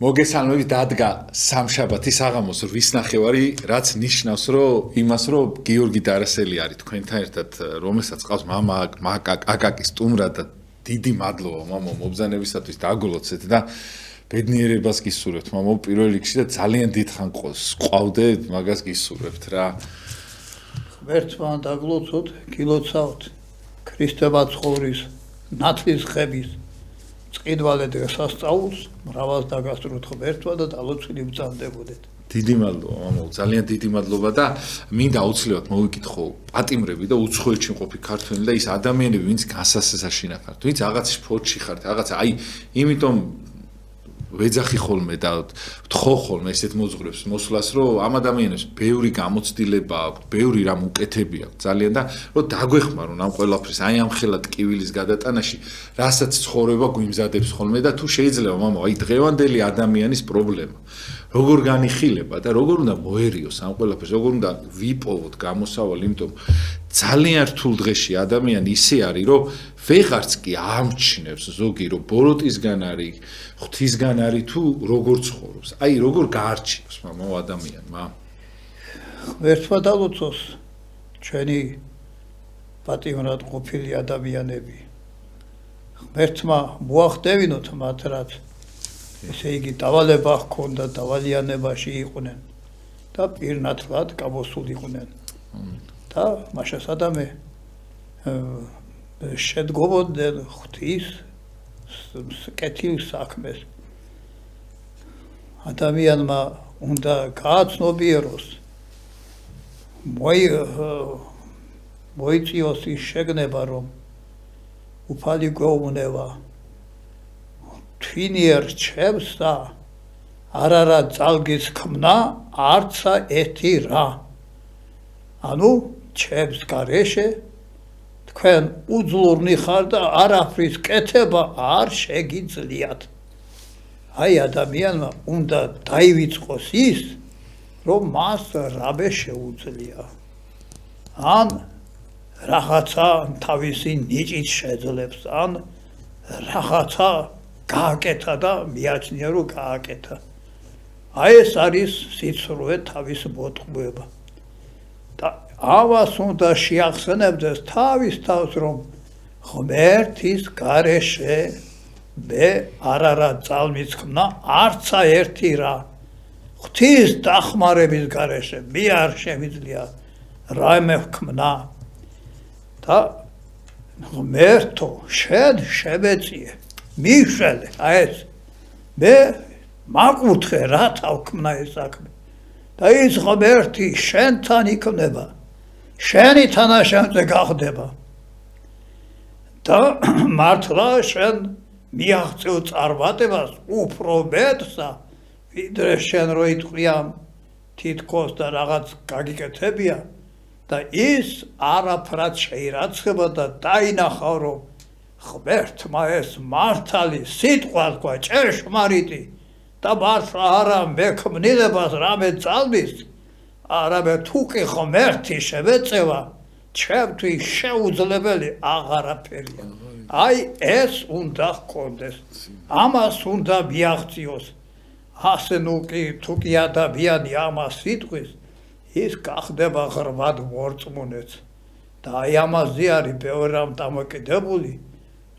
მოგესალმებით დადგა სამშაბათი საღამოს 8 ნახევარი, რაც ნიშნავს, რომ იმას, რომ გიორგი დარასელი არის თქვენთან ერთად, რომელსაც ყავს მამა აკაკი სტუმრად და დიდი მადლობა მამო მობზანებისათვის დაგოლოცეთ და ბედნიერებას გისურვებთ მამო პირველ რიგში და ძალიან დიდხან ყავდეთ, მაგას გისურვებთ რა. ღმერთმა დაგლოცოთ, გილოცავთ ქრისტევა ცხოვრის, ნათლის ხების წინვალე დღესასწაულს მრავალს დაგასწროთ ღმერთმა და დალოცვილი ბრძანდებოდეთ. დიდი მადლობა მამო, ძალიან დიდი მადლობა და მინდა აუცილებლად მოვიკითხო პატიმრები და უცხოეთში მყოფი ქართველი და ის ადამიანები, ვინც გასასაშინა ხართ, ვინც რაღაც სპორტში ხართ, რაღაც აი, იმიტომ ვეძახი ხოლმე და ვთხოვ ხოლმე ესეთ მოძღვრებს მოსვლას, რომ ამ ადამიანებს ბევრი გამოცდილება აქვს, ბევრი რამ უკეთები აქვს ძალიან და რომ დაგვეხმარონ ამ ყველაფრის, აი ამ ხელა ტკივილის გადატანაში, რასაც ცხოვრება გვიმზადებს ხოლმე და თუ შეიძლება მამო, აი დღევანდელი ადამიანის პრობლემა როგორ განიხილება და როგორ უნდა მოერიოს ამ ყველაფერს, როგორ უნდა ვიპოვოთ გამოსავალი, იმიტომ ძალიან რთულ დღეში ადამიანი ისე არის, რომ ვეღარც კი ამჩნევს ზოგი, რომ ბოროტისგან არის, ღვთისგან არის თუ როგორ ცხოვრობს. აი, როგორ გაარჩიოს მამო ადამიანმა. ღმერთმა დალოცოს ჩვენი პატიმრად ყოფილი ადამიანები. ღმერთმა მოახდევინოთ მათ, რაც ესე იგი დავალება ჰქონდა, დავალიანებაში იყვნენ და პირნათლად გამოსულიყვნენ. და მაშას ადამე შედგომოდნენ ღვთის კეთილ საქმეს. ადამიანმა უნდა გააცნობიეროს, მოიწიოს ის შეგნება, რომ უფალი გვეუბნება თვინიერ რჩევს და არარა ძალგის ქმნა არცა ერთი რა. ანუ რჩევს გარეშე თქვენ უძლურნი ხარ და არაფრის კეთება არ შეგიძლიათ. აი ადამიანმა უნდა დაივიწყოს ის, რომ მას რაბე შეუძლია. ან რაღაცა თავისი ნიჭით შეძლებს, ან რაღაცა გააკეთა და მიაჩნია, რომ გააკეთა. აი ეს არის სიცრუე თავის მოტყუება. და ამას უნდა შეახსენებდეს თავის თავს, რომ ღმერთის გარეშე მე არარა ძალმიცხმნა არცა ერთი რა. ღვთის დახმარების გარეშე მე არ შემიძლია რაიმე ვქმნა. და ღმერთო შენ შემეწიე, მიშველე, აი ეს მე მაკურთხე რა თავქმნა ეს საქმე. და ის ღმერთი შენთან იქნება, შენი თანაშემწე გახდება და მართლა შენ მიაღწევ წარმატებას უფრო მეტსა, ვიდრე შენ რო იტყვია თითქოს და რაღაც გაგიკეთებია და ის არაფრად შეირაცხება და დაინახავ, რომ ღმერთმა ეს მართალი სიტყვა თქვა ჭეშმარიტი და მართლა არა მექმნილებას რამე ძალმის, არამედ თუკი ღმერთი შემეწევა, ჩემთვის შეუძლებელი აღარაფერია. აი ეს უნდა ჰქონდეს, ამას უნდა მიაღწიოს. ასე თუკი ადამიანი ამას იტყვის, ის გახდება ღრმად მორწმუნეც. და აი ამაზე არის ბევრი რამ დამოკიდებული,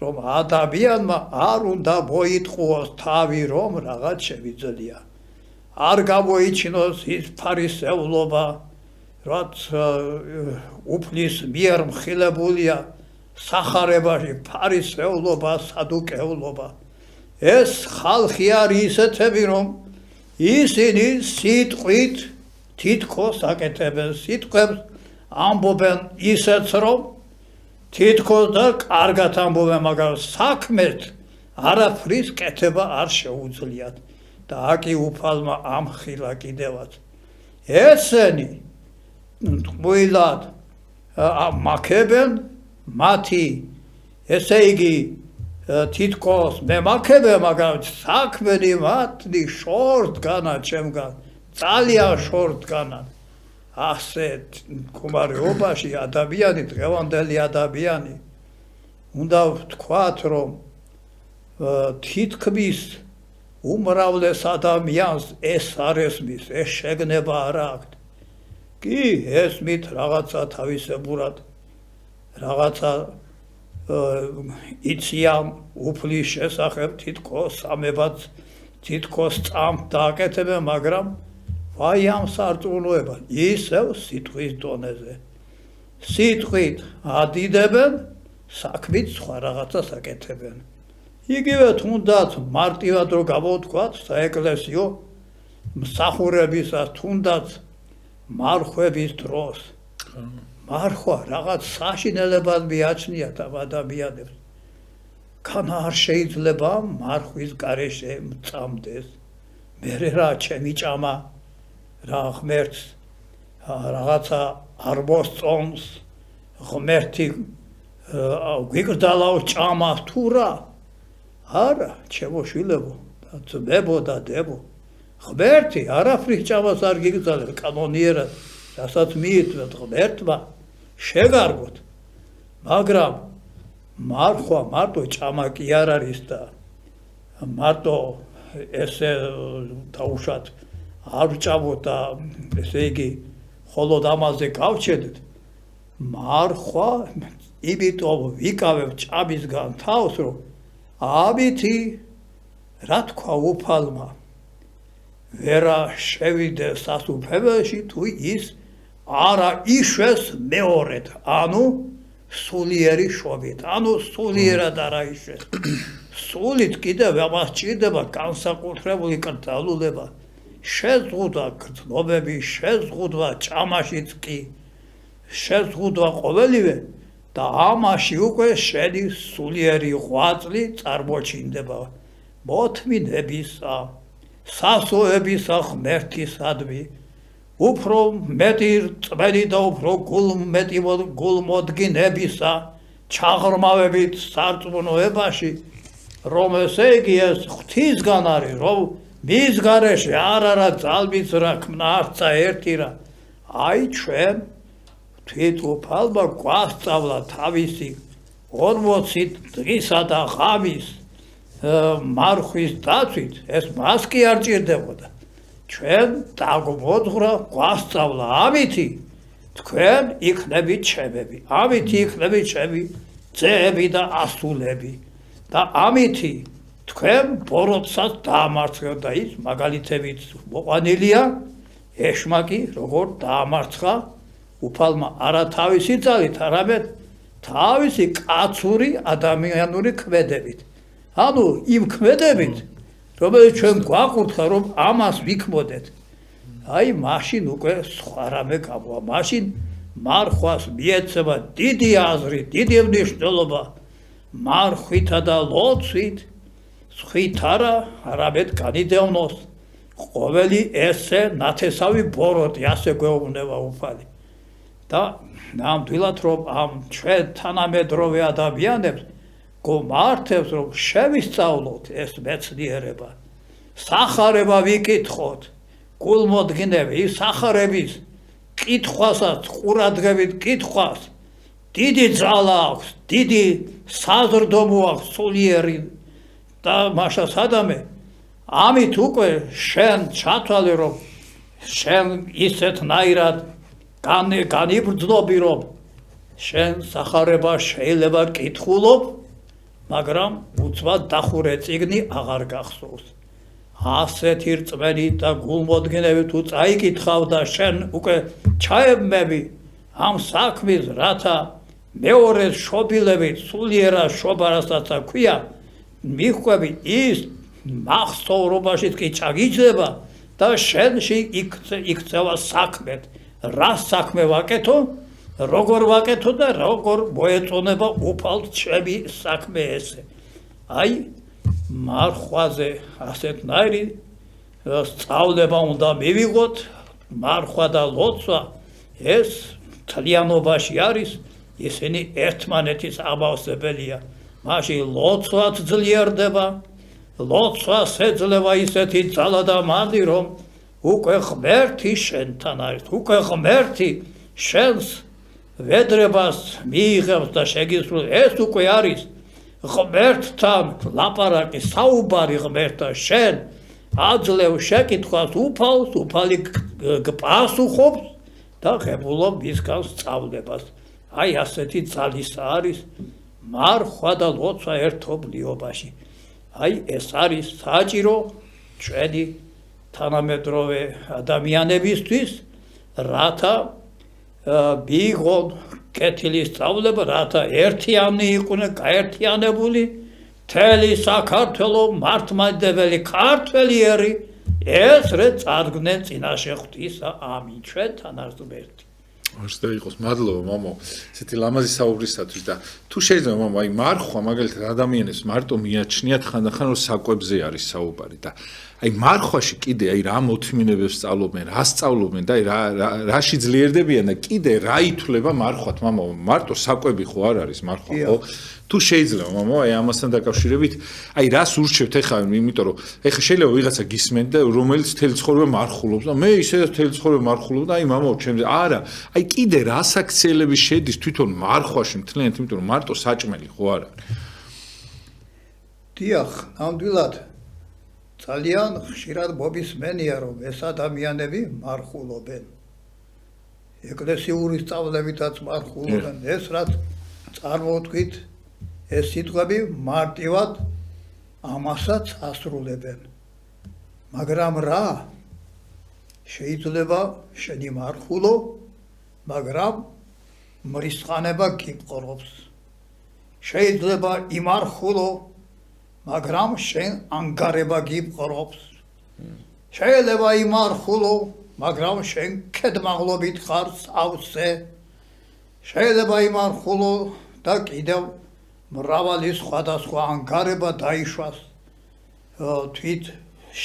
რომ ადამიანმა არ უნდა მოიტყუოს თავი, რომ რაღაც შევიძლია. არ გამოიჩინოს ის ფარისევლობა, რაც უფლის მიერ მხილებულია სახარებაში, ფარისევლობა, სადუკევლობა. ეს ხალხი არის ისეთები, რომ ისინი სიტყვით თითქოს აკეთებენ, სიტყვებს ამბობენ ისეც, რომ თითქოს და კარგად ამბობენ, მაგრამ საქმეთ არაფრის კეთება არ შეუძლიათ და აკი უფალმა ამხილა კიდევაც ესენი ტყუილად მაქებენ მათი ესე იგი თითქოს მე მაქებე, მაგრამ საქმენი მათი შორტგანა ჩემგან ძალიან შორტგანა ასეთ მდგომარეობაში ადამიანი დღევანდელი ადამიანი უნდა ვთქვათ რომ თითქმის უმრავლეს ადამიანს ეს არ ესმის, ეს შეგნება არ აქვს. კი, ესმით რაღაცა თავისებურად, რაღაცა იციან უფლის შესახებ თითქოს ამებაც თითქოს წამთ დააკეთებენ, მაგრამ ვაი ამ სარწმუნოებას ისევ სიტყვის დონეზე. სიტყვით ადიდებენ, საქმით სხვა რაღაცას აკეთებენ. იგივე თუნდაც მარტივად რო გამოვთქვათ საეკლესიო მსახურებისას თუნდაც მარხვების დროს მარხვა რაღაც საშინელებად მიაჩნიათ ამ ადამიანებს. კან არ შეიძლება მარხვის გარეშე მწამდეს. მერე რა ჩემი ჭამა რა ღმერთს რაღაცა არ მოსწონს ღმერთი გვიგრძალავ ჭამას თუ რა არა ჩემო შვილებო და ძმებო და დებო ღმერთი არაფრის ჭამას არ გიგრძალებს კანონიერად რასაც მიიტვეთ ღმერთმა შეგარგოთ მაგრამ მარხვა მარტო ჭამა კი არ არის და მარტო ესე დაუშვათ არ ჭამოთ და ესე იგი ხოლოდ ამაზე გავჩედით მარხვა იმიტომ ვიკავებ ჭამისგან თავს რომ ამითი რა თქვა უფალმა ვერა შევიდე სასუფეველში თუ ის არა იშვეს მეორედ ანუ სულიერი შობით ანუ სულიერად არა იშვეს სულით კიდევ ამას ჭირდება განსაკუთრებული კრძალულება შეზღუდვა გრძნობები შეზღუდვა ჭამაშიც კი შეზღუდვა ყოველივე და ამაში უკვე შენი სულიერი ღვაწლი წარმოჩინდება მოთმინებისა სასოებისა ღმერთისადმი უფრო მეტი წმენი და უფრო გულმოდგინებისა ჩაღრმავებით სარწმუნოებაში რომ ესე იგი ეს ღვთისგან არის რომ მის გარეშე არ არა ძალმის რა ქმნა არცა ერთი რა აი ჩვენ თვითუფალმა გვასწავლა თავისი 40 დღისა და ღამის მარხვის დაცვით ეს მას კი არ ჭირდებოდა ჩვენ დაგვმოძღვრა გვასწავლა ამითი თქვენ იქნებით ჩემები ამითი იქნებით ჩემი ძეები და ასულები და ამითი თქვენ ბოროტსაც დაამარცხეთ და ის მაგალითებით მოყვანილია ეშმაკი როგორ დაამარცხა უფალმა არა თავისი ძალით არამედ თავისი კაცური ადამიანური ქმედებით ანუ იმ ქმედებით რომელიც ჩვენ გვაყურთხა რომ ამას ვიქმოდეთ აი მაშინ უკვე სხვა რამე გამოვა მაშინ მარხვას მიეცემა დიდი აზრი დიდი მნიშვნელობა მარხვითა და ლოცვით სხვით არა არამედ განიდევნოს ყოველი ესე ნათესავი ბოროტი ასე გვეუბნება უფალი და ნამდვილად რომ ამ ჩვენ თანამედროვე ადამიანებს გომართებს რომ შევისწავლოთ ეს მეცნიერება სახარება ვიკითხოთ გულმოდგინები ის სახარების კითხვასაც ყურადღებით კითხვას დიდი ძალა აქვს დიდი საზრდომო აქვს სულიერი და მაშა სადამე ამით უკვე შენ ჩათვალე რომ შენ ისეთნაირად განიბრძნობი რომ შენ სახარება შეიძლება კითხულობ მაგრამ უცბად დახურე წიგნი აღარ გახსოვს ასეთი რწმენი და გულმოდგინები თუ წაიკითხავ და შენ უკვე ჩაებმები ამ საქმის რათა მეორე შობილებით სულიერად შობარასაც ქვია მიხვები ის მახსოვრობაშიც კი ჩაგიჯდება და შენში იქცევა საქმეთ რა საქმე ვაკეთო როგორ ვაკეთო და როგორ მოეწონება უფალ ჩემი საქმე ესე. აი მარხვაზე ასეთნაირი სწავლება უნდა მივიღოთ, მარხვა და ლოცვა ეს თლიანობაში არის, ისინი ერთმანეთის ამავსებელია. მაშინ ლოცვაც ძლიერდება, ლოცვას ეძლევა ისეთი ძალა და მანდი, რომ უკვე ღმერთი შენთან არის, უკვე ღმერთი შენს ვედრებას მიიღებს და შეგისრულებს. ეს უკვე არის ღმერთთან ლაპარაკი, საუბარი ღმერთთან. შენ აძლევ შეკითხვას უფალს, უფალი გპასუხობს და ღებულობ მისგან სწავლებას. აი ასეთი ძალისა არის მარხვა და ლოცვა ერთობლიობაში. აი ეს არის საჭირო ჩვენი თანამედროვე ადამიანებისთვის, რათა მიიღონ კეთილი სწავლება, რათა ერთიანი იყვნენ, გაერთიანებული მთელი საქართველო მართლმადიდებელი ქართველიერი ესრე წარდგნენ წინაშე ღვთისა. ამინ. ჩვენთან არის ღმერთი. არც და იყოს მადლობა მამო ესეთი ლამაზი საუბრისათვის და თუ შეიძლება მამო აი მარხვა მაგალითად ადამიანებს მარტო მიაჩნიათ ხანდახან რომ საკვებზე არის საუბარი და აი მარხვაში კიდე აი რა მოთმინებებს სწავლობენ, რა სწავლობენ და აი რაში ძლიერდებიან და კიდე რა ითვლება მარხვათ მამო მარტო საკვები ხო არ არის მარხვა ხო თუ შეიძლება მამო აი ამასთან დაკავშირებით აი რას ურჩევთ ეხლა იმიტომ რომ ეხლა შეიძლება ვიღაცა გისმენთ და რომელიც თელი ცხოვრება მარხულობს და მე ისედაც თელი ცხოვრება მარხულობ და აი მამო ჩემზე არა აი კიდე რა საქციელები შედის თვითონ მარხვაში მთლიანად იმიტომ რომ მარტო საჭმელი ხო არ არის დიახ ნამდვილად ძალიან ხშირად მობისმენია რომ ეს ადამიანები მარხულობენ ეკლესიური სწავლებითაც მარხულობენ ეს რაც წარმოვთქვით ეს სიტყვები მარტივად ამასაც ასრულებენ მაგრამ რა შეიძლება შენი მარხულო მაგრამ მრისხანება გიპყრობს შეიძლება იმარხულო მაგრამ შენ ანგარება გიპყრობს შეიძლება იმარხულო მაგრამ შენ ქედმაღლობით ხარ ავსე შეიძლება იმარხულო და კიდევ მრავალი სხვადასხვა ანგარება დაიშვას თვით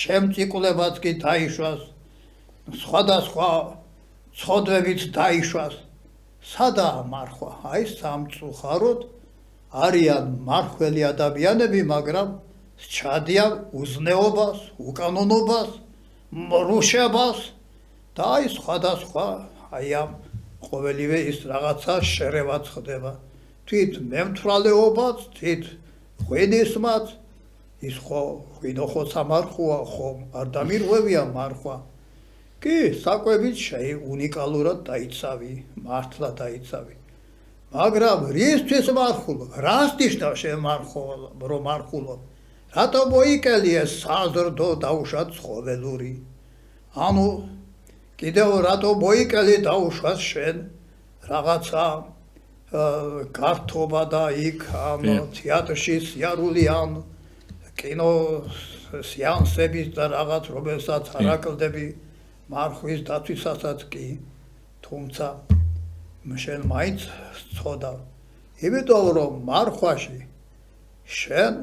შემწიკლებაც კი დაიშვას სხვადასხვა ცოდვებით დაიშვას სადაა მარხვა აი სამწუხაროდ არიან მარხველი ადამიანები მაგრამ სჩადიან უზნეობას უკანონობას მრუშებას და აი სხვადასხვა აი ამ ყოველივე ის რაღაცა შერევაც ხდება თვით მემთვრალეობაც თვით ღვინისმაც ის ხო ღვინო ხო სამარხოა ხო არ დამირღვევია მარხვა კი საკვებით შეი უნიკალურად დაიცავი მართლა დაიცავი მაგრამ რისთვის მარხულობ რას ნიშნავს შენ მარხულობ რომ მარხულობ რატო მოიკელია საზრდო დაუშვა ცხოველური ანუ კიდევ რატო მოიკელი დაუშვა შენ რაღაცა გართობა და იქ ამ თეატრში სიარული ან კინო სეანსების და რაღაც რომელსაც არაკლდები მარხვის დათვისასაც კი თუმცა შენ მაინც სწოდავ იმიტომ რომ მარხვაში შენ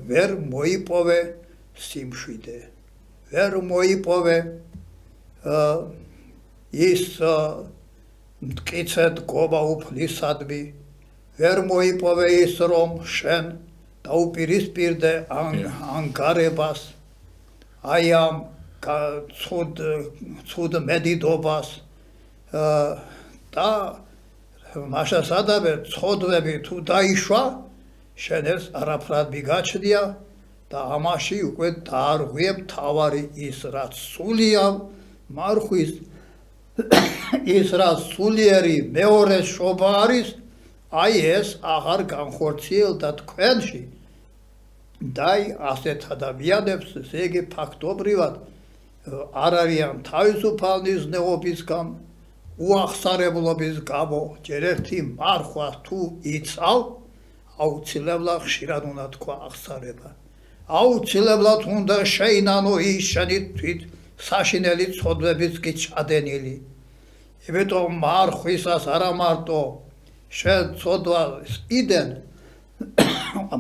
ვერ მოიპოვე სიმშვიდე ვერ მოიპოვე ის მტკიცედ გობა უფლისადმი ვერ მოიპოვე ის რომ შენ დაუპირისპირდე ანგარებას აი ამ ცუდ მედიდობას და მაშასადაბე ცოდვები თუ დაიშვა შენ ეს არაფრად მიგაჩნია და ამაში უკვე დაარღვიებ თავარი ის რაც სულია მარხვის ის რაც სულიერი მეორე შობა არის აი ეს აღარ განხორციელდა თქვენში და ასეთ ადამიანებს ესე იგი ფაქტობრივად არ არიან თავისუფალი ზნეობისგან უახსარებლობის გამო ჯერ ერთი მარხვა თუ იცავ აუცილებლად ხშირად უნდა თქვა ახსარება აუცილებლად უნდა შეინანო ის შენი თვით საშინელი ცოდვებიც კი ჩადენილი იმიტომ მარხვისას არა მარტო შენ ცოდვას იდენ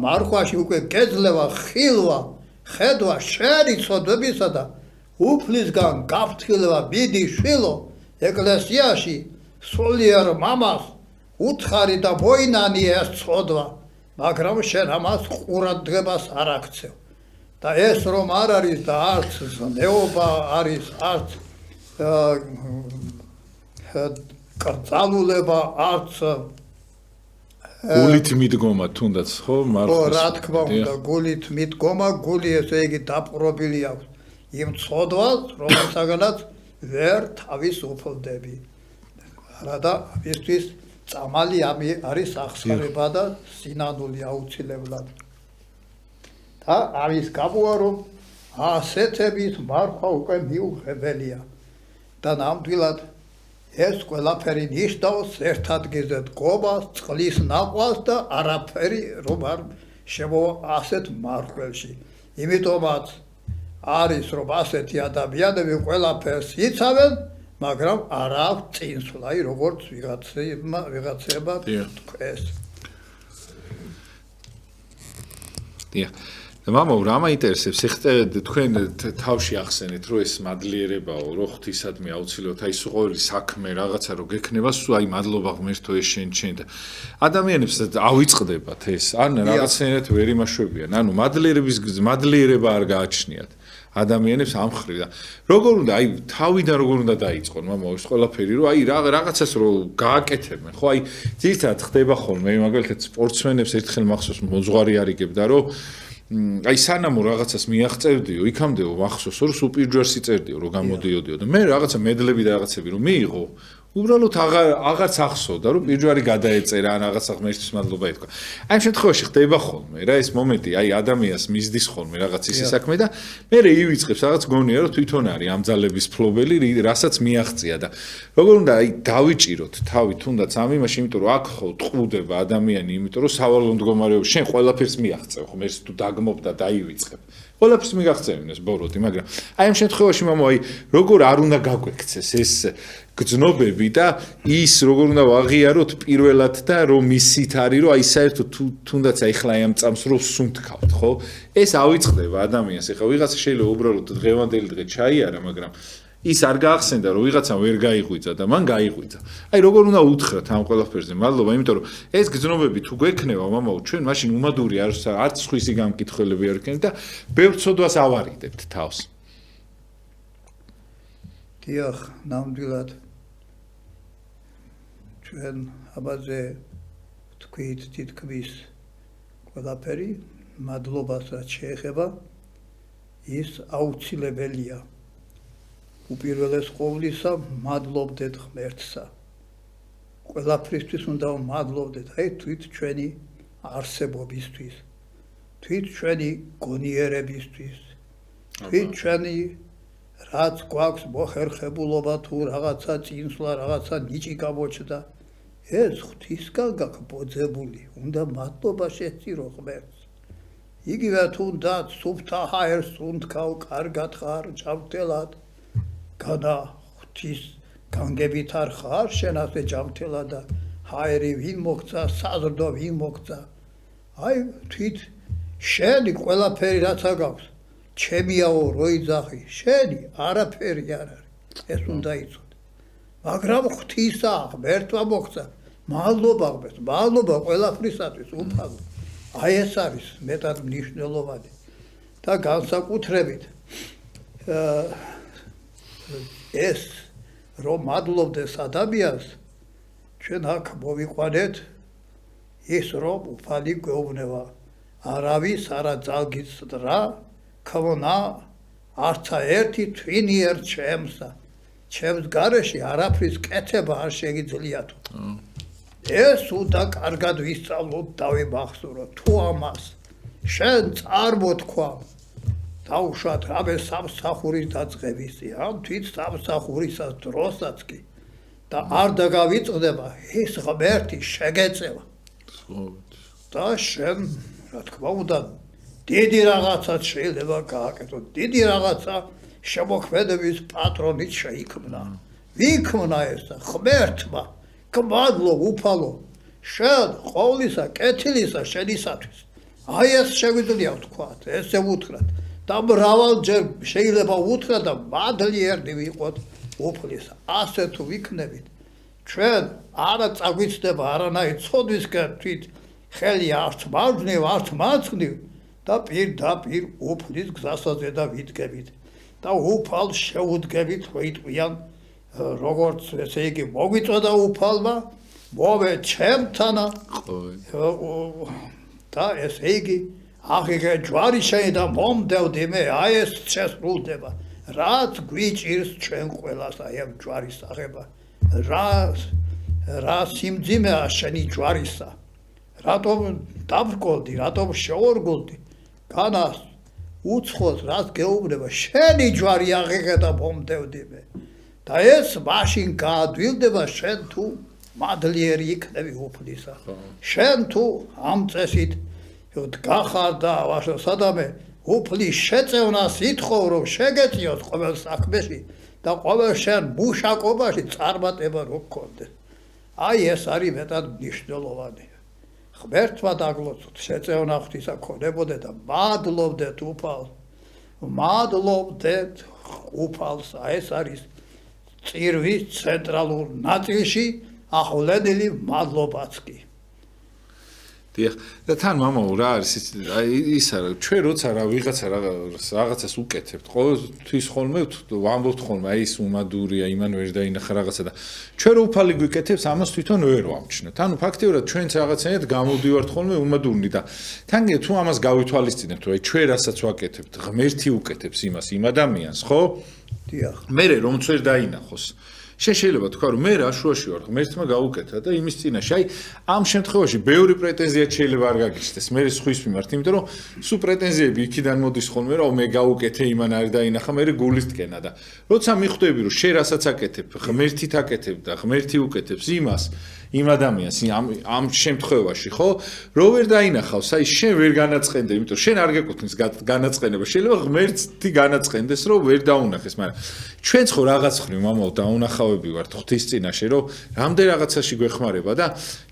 მარხვაში უკვე გეძლევა ხილვა ხედვა შენი ცოდვებისა და უფლისგან გაფრთხილება მიდი შვილო ეკლესიაში სულიერ მამას უთხარი და მოინანი ეს ცოდვა მაგრამ შენ ამას ყურადღებას არ აქცევ და ეს რომ არ არის და არც ზნეობა არის არც კრძალულება არც გულით მიდგომა თუნდაც ხო მარხვის რა თქმა უნდა გულით მიდგომა გული ესე იგი დაპყრობილი აქვს იმ ცოდვას რომელსაგანაც ვერ თავის უფლდები რადა ამისთვის წამალი არის ახსარება და სინანული აუცილებლად და არის გამოა რომ ასეთებით მარხვა უკვე მიუღებელია და ნამდვილად ეს ყველაფერი ნიშნავს ერთ ადგილზე დგომას, წყლის ნაყვას და არაფერი რომ არ შემოვა ასეთ მარხველში. იმიტომაც არის რომ ასეთი ადამიანები ყველაფერს იცავენ, მაგრამ არ აქვს წინსვლა, როგორც ვიღაცებმა თქვეს. დიახ. Mama, რა მაინტერესებს, ეხლა თქვენ თავში ახსენეთ, რომ ეს მადლიერებაო, რო ღვთისადმი აუცილებლად აი ყოველი საქმე რაღაცა რო გექნება, სულ აი მადლობა ღმერთო ეს შენ და ადამიანებს ავიწყდებათ ეს, ან რაღაცნაირად ვერ იმაშვებიან, ანუ მადლიერება არ გააჩნიათ ადამიანებს ამ ხრივ და როგორ უნდა აი თავიდან როგორ უნდა დაიწყონ მამა ეს ყველაფერი რომ აი რაღაცას რო გააკეთებენ ხო აი ძირითადად ხდება ხოლმე მაგალითად სპორტსმენებს ერთხელ მახსოვს მოძღვარი არიგებდა რომ აი სანამ რაღაცას მიაღწევდიო, იქამდეო მახსოვს რომ სუპირჯვარს იწერდიო, რომ გამოდიოდიო და მე რაღაცა მედლები და რაღაცები რომ მიიღო, უბრალოდ აღარც ახსოვდა, რომ პირჯვარი გადაეწერა, ან რაღაცა ღმერთის მადლობა ეთქვა. აი ამ შემთხვევაში ხდება ხოლმე რა ეს მომენტი, აი ადამიანს მისდის ხოლმე რაღაც ისე საქმე და მე ივიწყებს რაღაც გონია რომ თვითონ არის ამ ძალების ფლობელი, რასაც მიაღწია და როგორ უნდა აი დავიჭიროთ თავი თუნდაც ამ იმაში, იმიტომ რომ აქ ხო ტყუდება ადამიანი, იმიტომ რომ სავალალო მდგომარეობაში შენ ყველაფერს მიაღწევ, ხომ ეს თუ დაგმობ და დაივიწყებ. ყველაფერს მიგაღწევინეს ბოროტი, მაგრამ აი ამ შემთხვევაში მამა აი როგორ არ უნდა გაგვექცეს ეს გრძნობები და ის როგორ უნდა ვაღიაროთ პირველად და რომ ისით არის რომ აი საერთოდ თუნდაც აი ხლა ამ წამს რომ სუნთქავთ, ხო? ეს ავიწყდება ადამიანს, ეხლა ვიღაცა შეიძლება უბრალოდ დღევანდელი დღე ჩაიარა, მაგრამ ის არ გაახსენდა რომ ვიღაცამ ვერ გაიღვიძა და მან გაიღვიძა. აი როგორ უნდა უთხრათ ამ ყველაფერზე მადლობა, იმიტომ რომ ეს გრძნობები თუ გვექნება მამაო, ჩვენ მაშინ უმადური არც სხვისი გამკითხველები არ გქენთ და ბევრ ცოდვას ავარიდებთ თავს. დიახ, ნამდვილად ჩვენ აბაზე თქვით თითქმის ყველაფერი მადლობას რაც შეეხება ის აუცილებელია. უპირველეს ყოვლისა მადლობდეთ ღმერთსა. ყველაფრისთვის უნდა მადლობდეთ, აი თვით ჩვენი არსებობისთვის, თვით ჩვენი გონიერებისთვის, თვით ჩვენი რაც გვაქვს მოხერხებულობა თუ რაღაცა წინსვლა, რაღაცა ნიჭი გამოჩნდა, ეს ღვთისგან გაგბოძებული, უნდა მადლობა შეწირო ღმერთს. იგივე თუნდაც სუფთა ჰაერს უნთქავ, კარგად ხარ, ჯანმრთელად, განა ღვთის განგებით არ ხარ, შენ ასე ჯანმრთელად და ჰაერი ვინ მოგცა, საზრდო ვინ მოგცა. აი თვით შენი ყველაფერი რაც აქვს ჩემიაო რო იძახი, შენი არაფერი არ არის. ეს უნდა იცოდე. მაგრამ ღვთისა ღმერთმა მოგცა. მადლობა ღმერთს, მადლობა ყველაფრისათვის უფალო. აი ეს არის მეტად მნიშვნელოვანი. და განსაკუთრებით ეს რომ მადლობდეს ადამიანს, ჩვენ აქ მოვიყვანეთ ის რომ უფალი გვეუბნება. არავის არა ძალგიცდრა ქონა არცა ერთი twinier ჩემსა ჩემს გარეში არაფრის კეთება არ შეგიძლიათ ეს უნდა კარგად ვისწავლოთ და ვიმახსოვროთ თუ ამას შენ წარმოთქვა დაუშვათ რამე სამსახურის დაწყებისი ამ თვით სამსახურისას დროსაც კი და არ დაგავიწყდება ეს ღმერთი შეგეწევა და შენ რა თქმა უნდა დიდი რაღაცაც შეიძლება გააკეთო, დიდი რაღაცა შემოქმედების პატრონით შეიქმნა. ვიქმნა ესა ღმერთმა გმადლო უფალო შენ ყოვლისა კეთილისა შენისათვის აი ეს შეგვიძლია ვთქვათ ესე ვუთხრათ და მრავალჯერ შეიძლება ვუთხრათ და მადლიერდი ვიყოთ უფლისა ასე თუ ვიქნებით ჩვენ არა წაგვიცდება არანაირ ცოდვისკენ თვით ხელი არც მარჯვნივ არც მარცხნივ და პირდაპირ უფლის გზასაზე და ვიდგებით და უფალს შეუდგებით რომ იტყვიან როგორც ესე იგი მოგვიწოდა უფალმა მოვე ჩემთანა და ესე იგი აღიგე ჯვარი შენი და მომდევდი მე აი ეს შესრულდება რაც გვიჭირს ჩვენ ყველას აი ამ ჯვარის აღება რა სიმძიმეა შენი ჯვარისა რატომ დაბრკოლდი რატომ შეორგულდი განას უცხოს რაც გეუბნება შენი ჯვარი აღიგე და მომდევდი მე და ეს მაშინ გაადვილდება შენ თუ მადლიერი იქნები უფლისა შენ თუ ამ წესით გახარ და ვაშო სადამე უფლის შეწევნას ითხოვ რომ შეგეწიოს ყოველ საქმეში და ყოველ შენ მუშაკობაში წარმატება რო გქონდეს აი ეს არის მეტად მნიშვნელოვანი ღმერთმა დაგლოცოთ შეწევნა ღვთისა ქონებოდე და მადლობდეთ უფალს მადლობდეთ უფალს ეს არის წირვის ცენტრალურ ნაწილში ახვლედილი მადლობაც კი დიახ და თან მამაო რა არის ის არა ჩვენ როცა რა ვიღაცა რაღაცას უკეთებთ ყოველთვის ხოლმე ვამბობთ ხოლმე აი ის უმადურია იმან ვერ დაინახა რაღაცა და ჩვენ რო უფალი გვიკეთებს ამას თვითონ ვერ ვამჩნევთ ანუ ფაქტიურად ჩვენც რაღაცნაირად გამოვდივართ ხოლმე უმადურნი და თან თუ ამას გავითვალისწინებთ რომ აი ჩვენ რასაც ვაკეთებთ ღმერთი უკეთებს იმას იმ ადამიანს ხო დიახ მე რომც ვერ დაინახოს შეიძლება თქვა რომ მე რაშუაში ვარ ღმერთმა გაუკეთა და იმის წინაშე აი ამ შემთხვევაში ბევრი პრეტენზია შეიძლება არ გაგიჩნდეს მე სხვის მიმართ იმიტომ რომ სულ პრეტენზიები იქიდან მოდის ხოლმე რომ მე გაუკეთე იმან არ დაინახა მე გულისკენა და როცა მიხვდები რომ შენ რასაც აკეთებ ღმერთით აკეთებ და ღმერთი უკეთებს იმას იმ ადამიანს ამ შემთხვევაში ხო რო ვერ დაინახავს აი შენ ვერ განაწყენდე იმიტომ შენ არ გეკუთვნის განაწყენება შეიძლება ღმერთი განაწყენდეს რომ ვერ დაუნახეს მაგრამ ჩვენც ხო რაღაც ხრი მამაო დაუნახავები ვართ ღვთის წინაშე რომ რამდენ რაღაცაში გვეხმარება და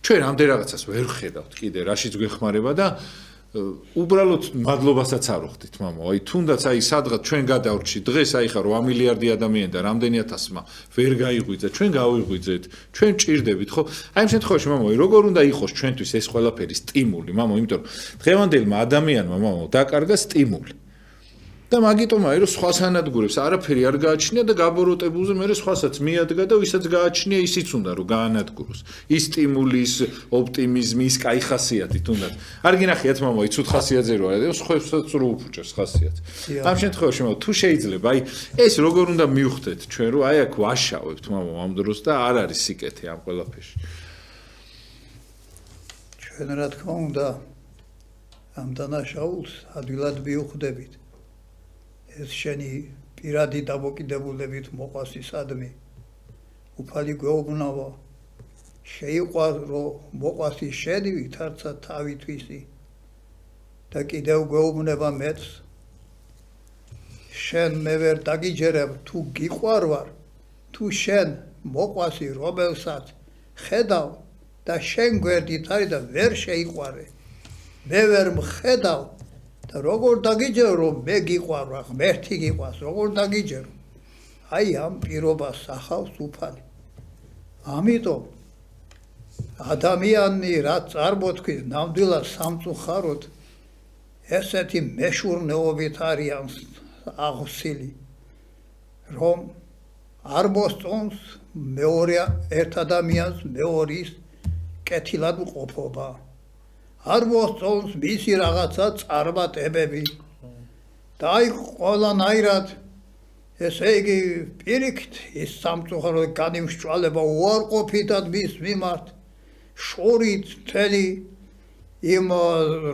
ჩვენ რამდენ რაღაცას ვერ ხედავთ კიდე რაშიც გვეხმარება და უბრალოდ მადლობასაც არ ვხდით მამო აი თუნდაც აი სადღაც ჩვენ გადავრჩი დღეს აი ხარ 8 მილიარდი ადამიანი და რამდენი ათასმა ვერ გაიღვიძა ჩვენ გავიღვიძეთ ჩვენ ჭირდებით ხო აი ამ შემთხვევაში მამო როგორ უნდა იყოს ჩვენთვის ეს ყველაფერი სტიმული მამო იმიტომ რომ დღევანდელმა ადამიანმა მამო დაკარგა სტიმული და მაგიტომაა რომ სხვას ანადგურებს არაფერი არ გააჩნია და გაბოროტებულზე მე სხვასაც მიადგა და ვისაც გააჩნია ისიც უნდა რომ გაანადგუროს ის სტიმული ის ოპტიმიზმი ის კაი ხასიათი თუნდაც არ გინახიათ მამო იცუდ ხასიათზე რო არა და სხვასაც რო უფუჭებს ხასიათს ამ შემთხვევაში მამო თუ შეიძლება აი ეს როგორ უნდა მივხვდეთ ჩვენ რომ აი აქ ვაშავებთ მამო ამ დროს და არ არის სიკეთე ამ ყველაფერში ჩვენ რა თქმა უნდა ამ დანაშაულს ადვილად მივხვდებით ეს შენი პირადი დამოკიდებულებით მოყვასი სადმი უფალი გვეუბნავა შეიყვარო მოყვასი შენი ვითარცა თავითვისი და კიდევ გვეუბნება მეც შენ მე ვერ დაგიჯერებ თუ გიყვარვარ თუ შენ მოყვასი რომელსაც ხედავ და შენ გვერდით არის და ვერ შეიყვარე მე ვერ მხედავ და როგორ დაგიჯერო რომ მე გიყვარვა ღმერთი გიყვარს როგორ დაგიჯერო აი ამ პირობას ახავს უფალი ამიტომ ადამიანი რაც წარმოთქმის ნამდვილად სამწუხაროდ ესეთი მეშურნეობით არიან აღსილი რომ არ მოსწონს მეორე ერთ ადამიანს მეორის კეთილად ყოფობა არ მოსწონს მისი რაღაცა წარმატებები და აი ყველანაირად ესე იგი პირიქით ის სამწუხარო განიმსჭვალება უარყოფითად მის მიმართ შორით მთელი იმ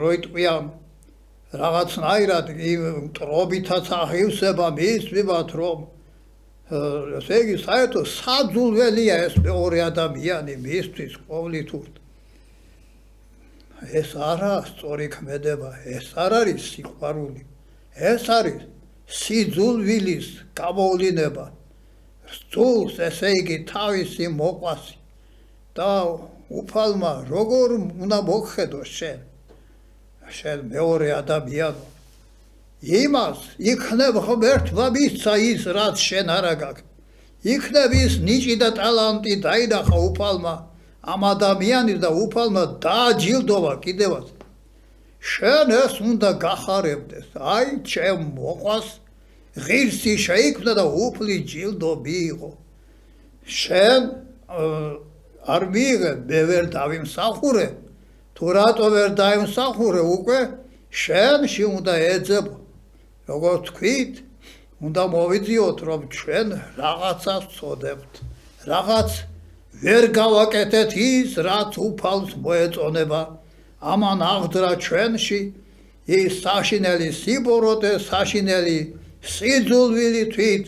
რო იტყვიან რაღაცნაირად იმ მტრობითაც აღივსება მის მიმართ რომ ესე იგი საერთოდ საძულველია ეს მეორე ადამიანი მისთვის ყოვლითურთ ეს არა სწორი ქმედება, ეს არ არის სიყვარული, ეს არის სიძულვილის გამოვლინება, სულს ესე იგი თავისი მოყვასი და უფალმა როგორ უნდა მოგხედოს შენ მეორე ადამიანი იმას იქნებ ღმერთმა მისცა ის რაც შენ არ აგაკ იქნებ ის ნიჭი და ტალანტი დაინახა უფალმა ამ ადამიანის და უფალმა დააჯილდოვა კიდევაც შენ ეს უნდა გახარებდეს აი ჩემ მოყვას ღირსი შეიქმნა და უფლის ჯილდო მიიღო შენ არ მიიღე მე ვერ დავიმსახურე თუ რატო ვერ დავიმსახურე უკვე შენში უნდა ეძებო როგორც თქვით უნდა მოვიძიოთ რომ ჩვენ რაღაცას ვწოდებთ რაღაც ვერ გავაკეთეთ ის რაც უფალს მოეწონება ამან აღძრა ჩვენში ის საშინელი სიბოროტე საშინელი სიძულვილი თვით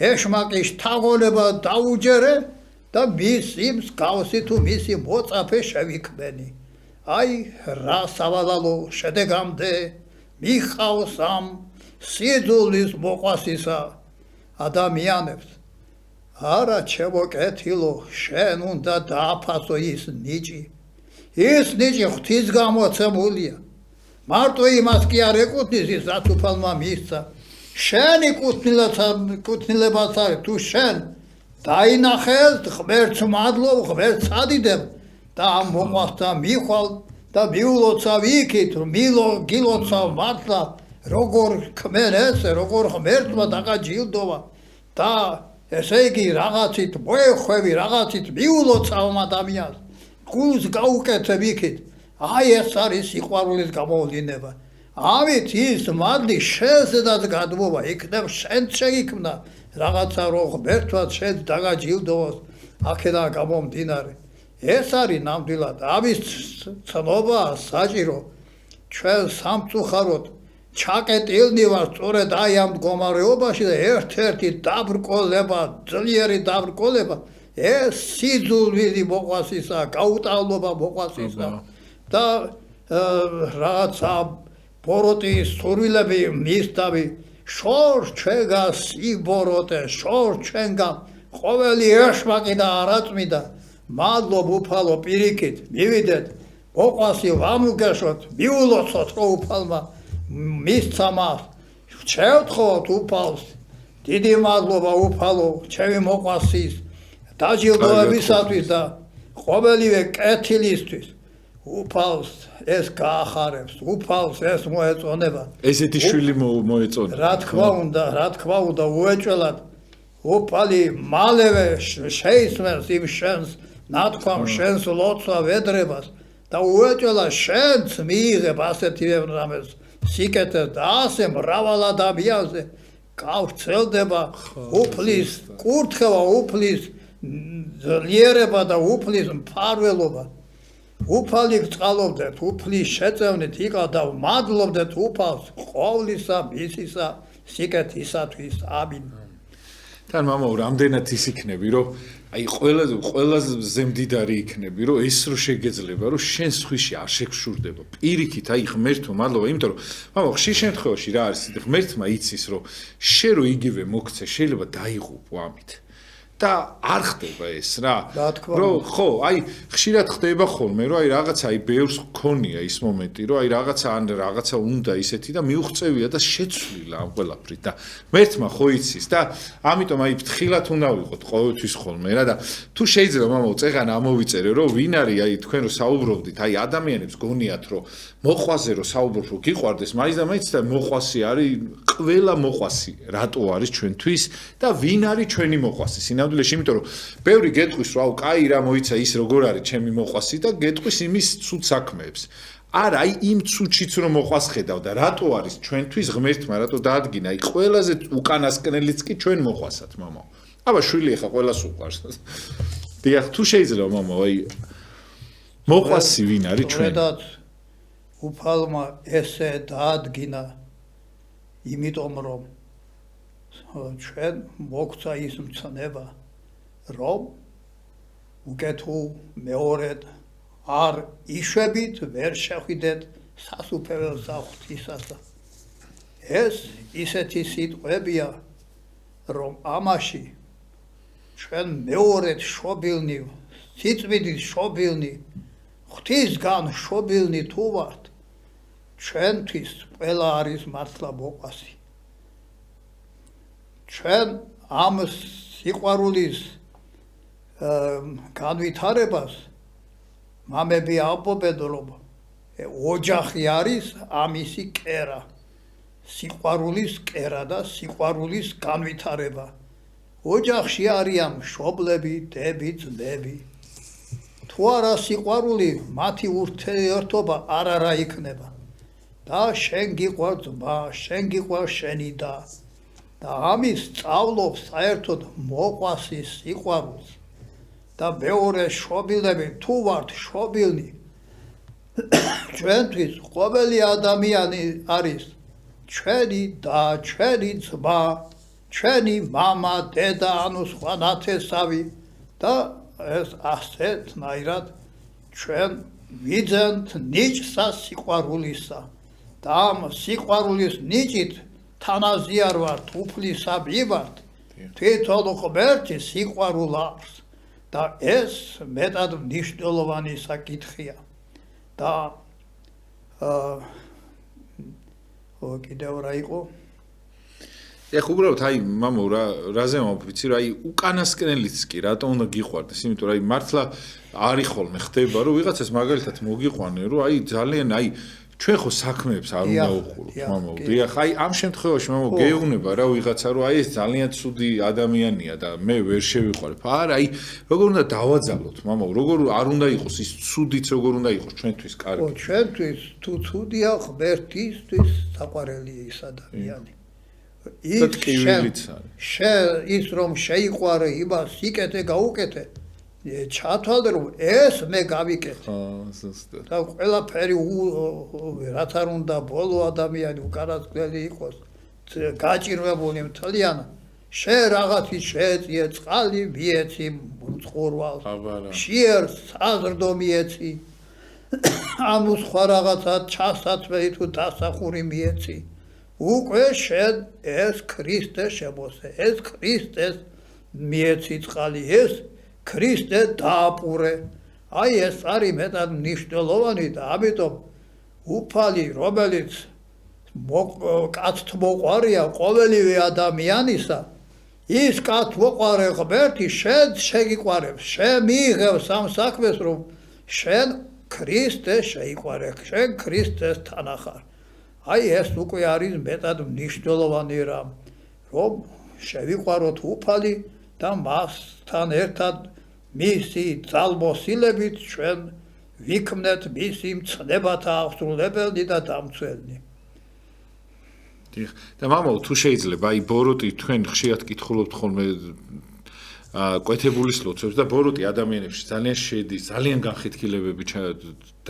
ეშმაკის თაღონება დაუჯერე და მისი მსგავსი თუ მისი მოწაფე შევიქმნი აი რა სავალალო შედეგამდე მიხავს ამ სიძულვის მოყვასისა ადამიანებს არა ჩემო კეთილო შენ უნდა დააფასო ის ნიჭი ღვთის გამოცემულია მარტო იმას კი არ ეკუთვნის ის რაც უფალმა მისცა შენი კუთვნილებაც არის თუ შენ დაინახეს ღმერთს მადლობ ღმერთს ადიდებ და ამ მოყვასთან მიხვალ და მიულოცავ იქით გილოცავ მართლა როგორ ქმენ ესე როგორ ღმერთმა დაგაჯილდოვა და ესე იგი რაღაცით მოეხვევი რაღაცით მიულოცავ ადამიანს გულს გაუკეთებ იქით აი ეს არის სიყვარულის გამოვლინება ამით ის მადლი შენზედაც გადმოვა იქნებ შენ შეიქმნა რაღაცა რომ ღმერთად შენ დაგაჯილდოვოს აქედან გამომდინარე ეს არის ნამდვილად ამის ცნობა საჭირო ჩვენ სამწუხაროდ ჩაკეტილნი ვარ სწორედ აი ამ მდგომარეობაში და ერთ-ერთი დაბრკოლება ძლიერი დაბრკოლება ეს სიძულვილი მოყვასისა გაუტავლობა მოყვასისა და რაღაცა ბოროტის სურვილები მისდავი შორ ჩვენგა სიბოროტე შორ ჩვენგა ყოველი ეშმაკი და არაწმიდა მადლობ უფალო პირიქით მივიდეთ მოყვასი ვამუგეშოთ მიულოცოთ რო უფალმა მისცა მას შევთხოვოთ უფალს დიდი მადლობა უფალო ჩემი მოყვასის დაჯილდოებისათვის და ყოველივე კეთილისთვის უფალს ეს გაახარებს უფალს ეს მოეწონება ესეთი შვილი მოეწონება რა თქმა უნდა უეჭველად უფალი მალევე შეისმენს იმ შენს ნათქვამ შენს ლოცვა ვედრებას და უეჭველად შენც მიიღებ ასეთივე რამეს სიკეთეს და ასე მრავალ ადამიანზე გავრცელდება უფლის კურთხევა უფლის ძლიერება და უფლის მფარველობა უფალი გწყალობდეთ უფლის შეწევნით იყავ და მადლობდეთ უფალს ყოვლისა მისისა სიკეთისათვის ამინ თან მამაო რამდენად ის იქნები რომ აი ყველაზე მდიდარი იქნები რომ ეს რო შეგეძლება რომ შენ სხვიში არ შეგშურდება პირიქით აი ღმერთო მადლობა იმიტომ რომ მამაო ხშირ შემთხვევაში რა არის ღმერთმა იცის რომ შენ რო იგივე მოგცე შეიძლება დაიღუპო ამით და არ ხდება ეს რა რომ ხო აი ხშირად ხდება ხოლმე რომ აი რაღაცა აი ბევრს გქონია ის მომენტი რომ აი რაღაცა უნდა ისეთი და მიუღწევია და შეცვლილა ამ ყველაფრით და ღმერთმა ხო იცის და ამიტომ აი ფრთხილად უნდა ვიყოთ ყოველთვის ხოლმე რა და თუ შეიძლება მამაო წეღან ამოვიწერე რომ ვინ არის აი თქვენ რო საუბრობდით აი ადამიანებს გონიათ რომ მოყვაზე რო საუბრობ რომ გიყვარდეს მაინც და მაინც და მოყვასი არის ყველა მოყვასი რატო არის ჩვენთვის და ვინ არის ჩვენი მოყვასი სინამდვილეში იმიტომ რომ ბევრი გეტყვის რომ აუ კაი რა მოიცა ის როგორ არის ჩემი მოყვასი და გეტყვის იმის ცუდ საქმეებს არა აი იმ ცუდშიც რომ მოყვას ხედავ და რატო არის ჩვენთვის ღმერთმა რატო დაადგინა აი ყველაზე უკანასკნელიც კი ჩვენ მოყვასat მამაო აბა შვილი ახლა ყველას უყვარს დიახ თუ შეიძლება მამაო აი მოყვასი ვინ არის ჩვენ უფალმა ესე დაადგინა იმიტომ რომ ჩვენ მოგცა ის მცნება რომ უკეთო მეორედ არ იშვებით ვერ შეხვიდეთ სასუფეველს ღვთისას ეს ისეთი სიტყვებია რომ ამაში ჩვენ მეორედ შობილნი, სიწმინდის შობილნი, ღვთისგან შობილნი თუ ვართ, ჩვენთვის ყველა არის მართლა მოყვასი. ჩვენ ამ სიყვარულის განვითარებას მამები ამბობენ, რომ ოჯახი არის ამისი კერა, სიყვარულის კერა და სიყვარულის განვითარება. ოჯახში არიან მშობლები, დები, ძმები. თუ არა სიყვარული, მათი ურთიერთობა არ იქნება. და შენ გიყვარ ძმა, შენ გიყვარ შენი და ამის სწავლობს საერთოდ მოყვასის სიყვარულს. და მეორე შობილები თუ ვართ შობილნი, ჩვენთვის ყოველი ადამიანი არის ჩვენი და ჩვენი ძმა, ჩვენი მამა, დედა, ანუ სხვა ნათესავი და ეს ასეთნაირად ჩვენ ვიძენთ ნიჭსა სიყვარულისა და ამ სიყვარულის ნიჭით თანაზიარ ვართ, უფლისაბი ვართ, თვითონ ღმერთი სიყვარულ აქვს და ეს მეტად მნიშვნელოვანი საკითხია. და კიდევ რა იყო? ეხლა უბრალოდ აი მამო რაზე მომფიცი რა აი უკანასკნელიც კი რატომ უნდა გიყვარდეს, იმიტომ რომ აი მართლა არის ხოლმე ხდება რომ ვიღაცას მაგალითად მოგიყვანე რომ აი ძალიან აი ჩვენ ხო საქმეებს არ უნდა უყუროთ მამო. დიახ, აი ამ შემთხვევაში მამო გეუბნება რა ვიღაცა რომ აი ეს ძალიან ცუდი ადამიანია და მე ვერ შევიყვარებ. არა, აი როგორ უნდა დავაძალოთ მამო, როგორ არ უნდა იყოს ის ცუდიც როგორ უნდა იყოს ჩვენთვის კარგი. ჩვენთვის თუ ცუდია ღმერთისთვის საყვარელია ის ადამიანი. ის რომ შეიყვარე იმას სიკეთე გაუკეთე, ჩათვალე რომ ეს მე გავიკეთე. და ყველაფერი რაც არ უნდა ბოლო ადამიანი უკანასკნელი იყოს, გაჭირვებული მთლიანად. შენ რაღაცის შეეწიე წყალი მიეცი მწყურვალს, შიერს საზრდო მიეცი, ანუ სხვა რაღაცა ჩასაცმელი თუ დასახური მიეცი. უკვე შენ ეს ქრისტე შემოსე, ეს ქრისტეს მიეცი წყალი, ეს ქრისტე დააპურე. აი ეს არის მეტად მნიშვნელოვანი და ამიტომ უფალი, რომელიც კაცთ მოყვარია ყოველივე ადამიანისა, ის კაცთ მოყვარე ღმერთი შენ შეგიყვარებს, შენ მიიღებს ამ საქმეს, რომ შენ ქრისტეს შეიყვარე, შენ ქრისტეს თანახარ. აი ეს უკვე არის მეტად მნიშვნელოვანი რამ, რომ შევიყვაროთ უფალი და მასთან ერთად მისი ძალმოსილებით ჩვენ ვიქმნეთ მისი მცნებათა აღსრულებელი და დამცველნი. და მამაო, თუ შეიძლება, აი ბოროტი თქვენ ხშირად კითხულობთ ხოლმე კვეთებულის ლოცვებს და ბოროტი ადამიანებში ძალიან შედის, ძალიან განხეთქილებები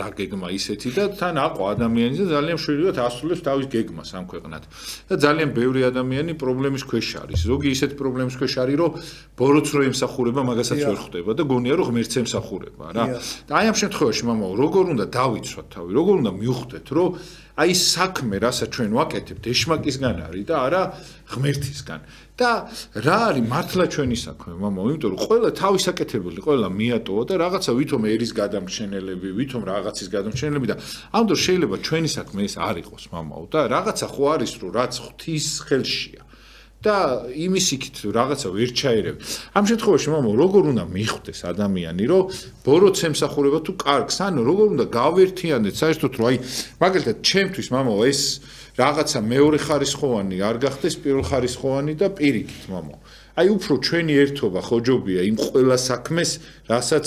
დაგეგმა ისეთი და თან აყო ადამიანი და ძალიან მშვიდად ასრულებს თავის გეგმას ამ ქვეყნად. და ძალიან ბევრი ადამიანი პრობლემის ქვეშ არის. ზოგი ისეთი პრობლემის ქვეშ არის, რომ ბოროტს რო ემსახურება, მაგასაც ვერ ხვდება და გონია რომ ღმერთს ემსახურება რა. და აი ამ შემთხვევაში მამაო, როგორ უნდა დავიცვათ თავი, როგორ უნდა მივხვდეთ, რომ აი საქმე, რასაც ჩვენ ვაკეთებთ, ეშმაკისგან არის და არა ღმერთისგან. და რა არის მართლა ჩვენი საქმე, მამაო, იმიტომ რომ ყველა თავისაკეთებელი, ყველა მიატოვა და რაღაცა ვითომ ერის გადამჩენელები, ვითომ რაღაცის გადამჩენელები და ამ დროს შეიძლება ჩვენი საქმე ეს არ იყოს, მამაო, და რაღაცა ხო არის, რომ რაც ღვთის ხელშია. და იმის იქით რაღაცა ვერ ჩაერევი. ამ შემთხვევაში მამაო, როგორ უნდა მიხვდეს ადამიანი, რომ ბოროტს ემსახურება თუ კარგს, ანუ როგორ უნდა გავერთიანდეთ საერთოდ, რომ აი მაგალითად ჩემთვის მამაო ეს რაღაცა მეორე ხარისხოვანი არ გახდეს პირველ ხარისხოვანი და პირიქით მამაო. აი უფრო ჩვენი ერთობა ხოჯობია იმ ყველა საქმეს, რასაც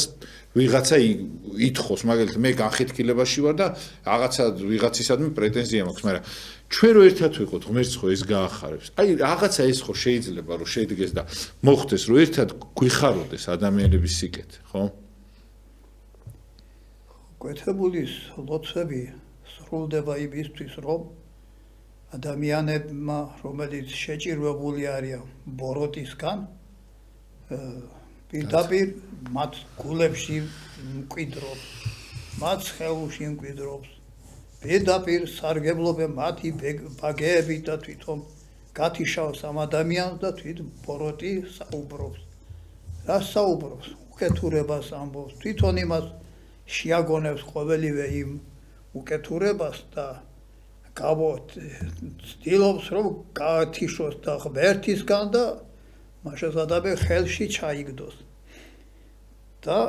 ვიღაცა ითხოვს, მაგალითად მე განხეთქილებაში ვარ და რაღაცა ვიღაცისადმი პრეტენზია მაქვს, მაგრამ ჩვენ რო ერთად ვიყოთ, ღმერთს ხო ეს გაახარებს. აი რაღაცა ეს ხო შეიძლება რომ შედგეს და მოხდეს რომ ერთად გვიხაროდეს ადამიანების სიკეთე, ხო? კვეთებულის ლოცვები სრულდება იმისთვის, რომ ადამიანებმა, რომელიც შეჭირვებული არიან ბოროტისგან, პირდაპირ მათ გულებში მკვიდრობს, მათ სხეულში მკვიდრობს, პირდაპირ სარგებლობენ მათი ბაგეებით და თვითონ გათიშავს ამ ადამიანს და თვით ბოროტი საუბრობს. რას საუბრობს? უკეთურებას ამბობს, თვითონ იმას შეაგონებს ყოველივე იმ უკეთურებას და ცდილობს რომ გაათიშოს და ღმერთისგან და მაშასადამე ხელში ჩაიგდოს. და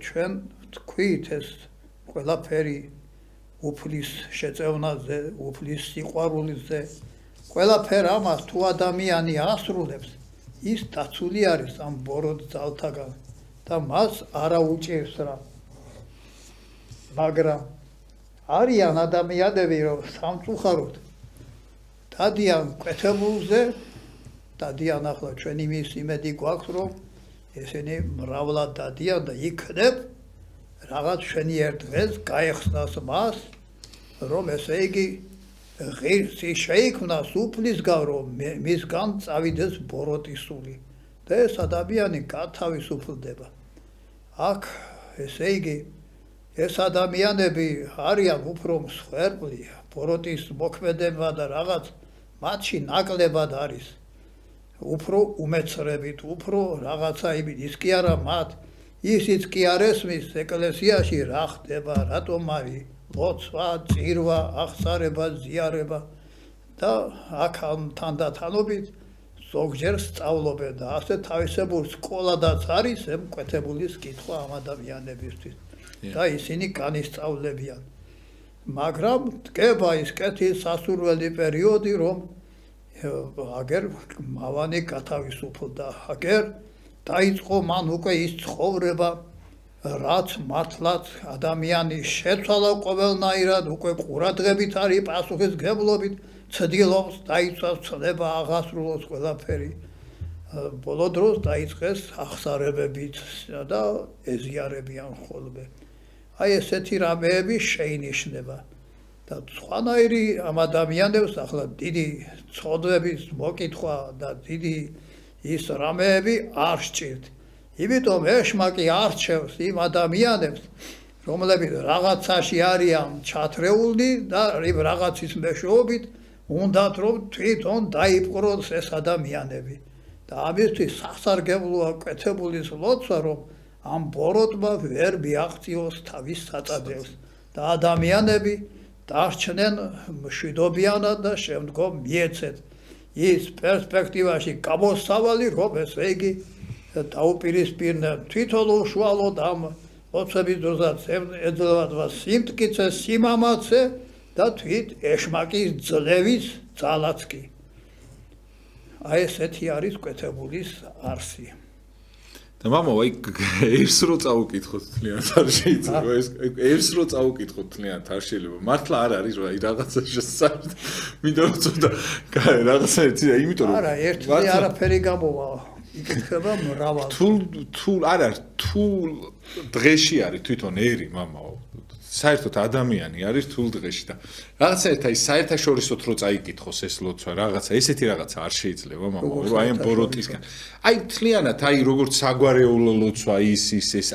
ჩვენ თქვით ეს ყველაფერი უფლის შეწევნაზე, უფლის სიყვარულზე, ყველაფერ ამას თუ ადამიანი ასრულებს, ის დაცული არის ამ ბოროტ ძალთაგან და მას არა უჭირს რა. მაგრამ არიან ადამიანები, რომ სამწუხაროდ დადიან კვეთებულზე, დადიან ახლა ჩვენ იმის იმედი გვაქვს, რომ ესენი მრავლად დადიან და იქნებ რაღაც შენიერ დღეს გაეხსნას მას, რომ ესე იგი ღირსი შეიქმნას უფლისგან, რომ მისგან წავიდეს ბოროტი სული და ეს ადამიანი გათავისუფლდება. აქ ესე იგი ეს ადამიანები არიან უფრო მსხვერპლი, ბოროტის მოქმედება და რაღაც მათში ნაკლებად არის უფრო უმეცრებით, უფრო რაღაცა იმით, ის კი არა მათ, ისიც კი არ ესმის ეკლესიაში რა ხდება, რატომ არის ლოცვა, წირვა, აღსარება, ზიარება და აქ თანდათანობით ზოგჯერ სწავლობენ და ასე თავისებურ სკოლადაც არის ამ კვეთებულის კითხვა ამ ადამიანებისთვის და ისინი განისწავლებიან. მაგრამ დგება ის კეთის სასურველი პერიოდი, რომ აგერ მავანი გათავისუფლდა, აგერ დაიწყო მან უკვე ის ცხოვრება, რაც მართლაც ადამიანის შეცვალა ყოველნაირად, უკვე ყურადღებით არის პასუხისმგებლობით, ცდილობს დაიცვას ცნება, აღასრულოს ყველაფერი. ბოლო დროს დაიწყეს აღსარებებით და ეზიარებიან ხოლმე. აი ესეთი რამეები შეინიშნება. და სხვანაირი ამ ადამიანებს ახლა დიდი ცოდვების მოკითხვა და დიდი ის რამეები არ სჭირთ. იმიტომ ეშმაკი არჩევს იმ ადამიანებს, რომლებიც რაღაცაში არიან ჩათრეული და რაღაცის მეშვეობით უნდათ რომ თვითონ დაიპყროს ეს ადამიანები. და ამისთვის სასარგებლოა კვეთებულის ლოცვა, რომ ამ ბოროტმა ვერ მიაღწიოს თავის საწადებს და ადამიანები დარჩნენ მშვიდობიანად და შემდგომ მიეცეთ ის პერსპექტივაში გამოსავალი, რომ ესე იგი დაუპირისპირდნენ თვითონ უშუალოდ ამ ლოცვების დროსაც ეძლევათ სიმტკიცე, სიმამაცე და თვით ეშმაკის ძლევის ძალაც კი. აი ესეთი არის კვეთებულის არსი. და მამა, აი ერთს რო წავუკითხოთ თლიანად არ შეიძლება, ერთს რო წავუკითხოთ თლიანად არ შეიძლება. მართლა არ არის რა, აი რაღაცა შესაძლოა. მინდა რომ ცოტა რაღაცა ერთი, იმიტომ რომ არა, ერთზე არაფერი გამოვა. იკითხება მრავალ. თუ არა, თუ დღეში არის თვითონ ერი, მამა, საერთოდ ადამიანი არის თულ დღეში და რაღაცა ერთ აი საერთაშორისოდ რო წაიკითხოს ეს ლოცვა, რაღაცა ესეთი რაღაცა არ შეიძლება, მამა, რომ აი ამ ბოროტისგან. აი თლიანად, აი როგორც საგვარეულო ლოცვა ის,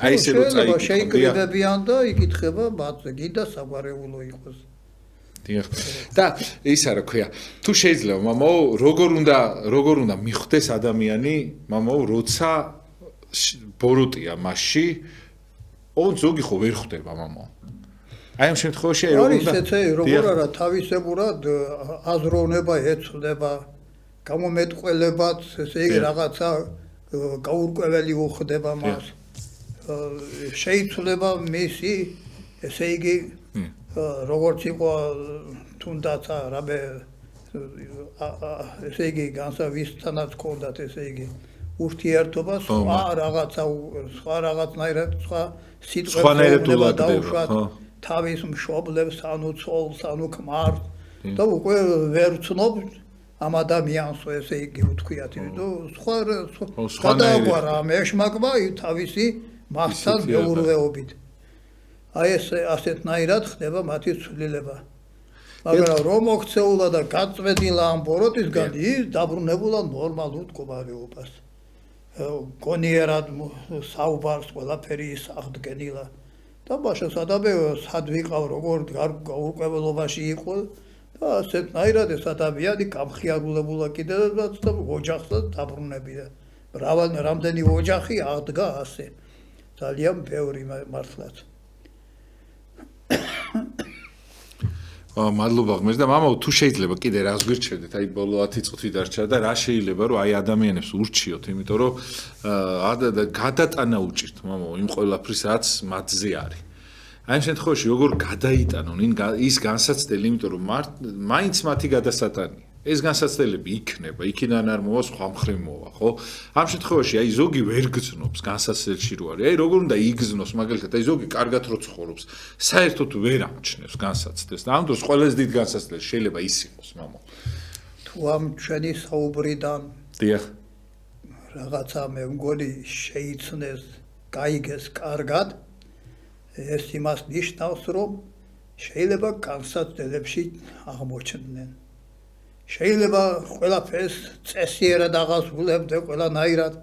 აი ესე რო წაიკითხო. შეიკრიბებიან და იკითხება მათზე, გინდა საგვარეულო იყოს. დიახ. და ისა რა ქვია, თუ შეიძლება, მამა, როგორ უნდა მიხვდეს ადამიანი, მამა, როცა ბოროტია მასში, ზოგი ხო ვერ ხვდება, მამა. აი ამ შემთხვევაში როგორ უნდა როგორ არა თავისებურად აზროვნება ეცვლება, გამომეტყველებად, ესე იგი რაღაცა გაურკვეველი უხდება მას. შეიცვლება მისი, ესე იგი როგორც იყო თუნდაც რამე ესე იგი განსავისთანაც ჰქონდათ ესე იგი ურთიერთობა სხვა რაღაცნაირად სხვა სიტყვებსა დაუშვათ თავის მშობლებს, ანუ ცოლს, ანუ ქმარს და უკვე ვერ ცნობ ამ ადამიანს ესე იგი ვთქვიათ, იმიტომ სხვა გადააგვარა ამ ეშმაკმა თავისი მასთან მეურვეობით. აი ეს ასეთნაირად ხდება მათი ცვლილება. მაგრამ რომ მოქცეულა და გაწვედილა ამ ბოროტისგან, ის დაბრუნებულა ნორმალურ მდგომარეობას. გონიერად საუბარს ყველაფერი ის აღდგენილა. და მაშასადამე სად ვიყავ, როგორ გაურკვეველობაში იყო და ასეთნაირად ეს ადამიანი გამხიარულებულა კიდევაც და ოჯახსაც დაბრუნებია. რამდენი ოჯახი აღდგა ასე. ძალიან ბევრი მართლაც. მადლობა ღმერთს და მამაო თუ შეიძლება კიდე რას გვირჩევდეთ აი ბოლო 10 წუთი დარჩა და რა შეიძლება რომ აი ადამიანებს ურჩიოთ იმიტომ რომ გადატანა უჭირთ მამაო იმ ყველაფრის რაც მათზე არის აი ამ შემთხვევაში როგორ გადაიტანონ ის განსაცდელი იმიტომ რომ მაინც მათი გადასატანია ეს განსაცდელები იქნება იქიდან არ მოვა სხვა მხრივ მოვა ხო ამ შემთხვევაში აი ზოგი ვერ გძნობს განსაცდელში რო არის აი როგორ უნდა იგზნოს მაგალითად აი ზოგი კარგად რო ცხოვრობს საერთოდ ვერ ამჩნევს განსაცდელს და ამ დროს ყველაზე დიდ განსაცდელი შეიძლება ის იყოს მამა თუ ამ ჩვენი საუბრიდან დიახ რაღაცა მე მგონი შეიცნეს გაიგეს კარგად ეს იმას ნიშნავს რომ შეიძლება განსაცდელებში აღმოჩნდნენ შეიძლება ყველაფერს წესიერად აღასრულებდე ყველანაირად,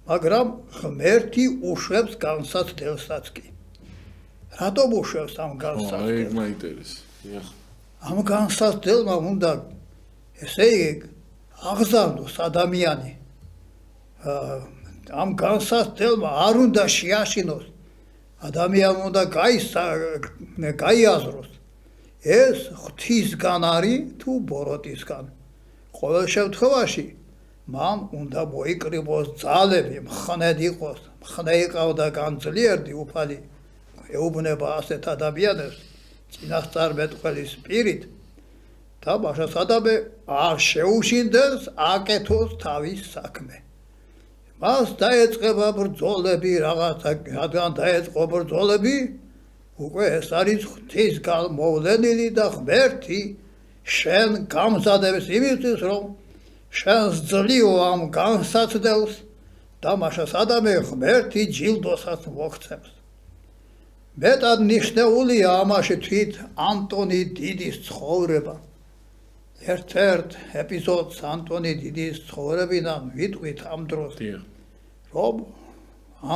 მაგრამ ღმერთი უშვებს განსაცდელსაც კი. რატომ უშვებს ამ განსაცდელს? მაინტერესებს. ამ განსაცდელმა უნდა ესე იგი აღზარდოს ადამიანი. ამ განსაცდელმა არ უნდა შეაშინოს. ადამიანმა უნდა გაიაზროს. ეს ღვთისგან არის თუ ბოროტისგან. ყოველ შემთხვევაში მან უნდა მოიკრიბოს ძალები, მხნედ იყოს, მხნე იყავდა განძლიერდი უფალი ეუბნება ასეთ ადამიანებს წინასწარმეტყველის პირით და მაშას ადამე არ შეუშინდეს აკეთოს თავის საქმე. მას დაეწყება ბრძოლები რაღაცა, რადგან დაეწყო ბრძოლები უკვე ეს არის ღვთისგან მოვლენილი და ღმერთი შენ გამზადებს იმისთვის რომ შენს ძლივ ამ განსაცდელს და მაშას ადამე ღმერთი ჯილდოსაც მოგცემს. მეტად ნიშნეულია ამაში თვით ანტონი დიდის ცხოვრება. ერთ-ერთ ეპიზოდს ანტონი დიდის ცხოვრებიდან ვიტყვით ამ დროს რომ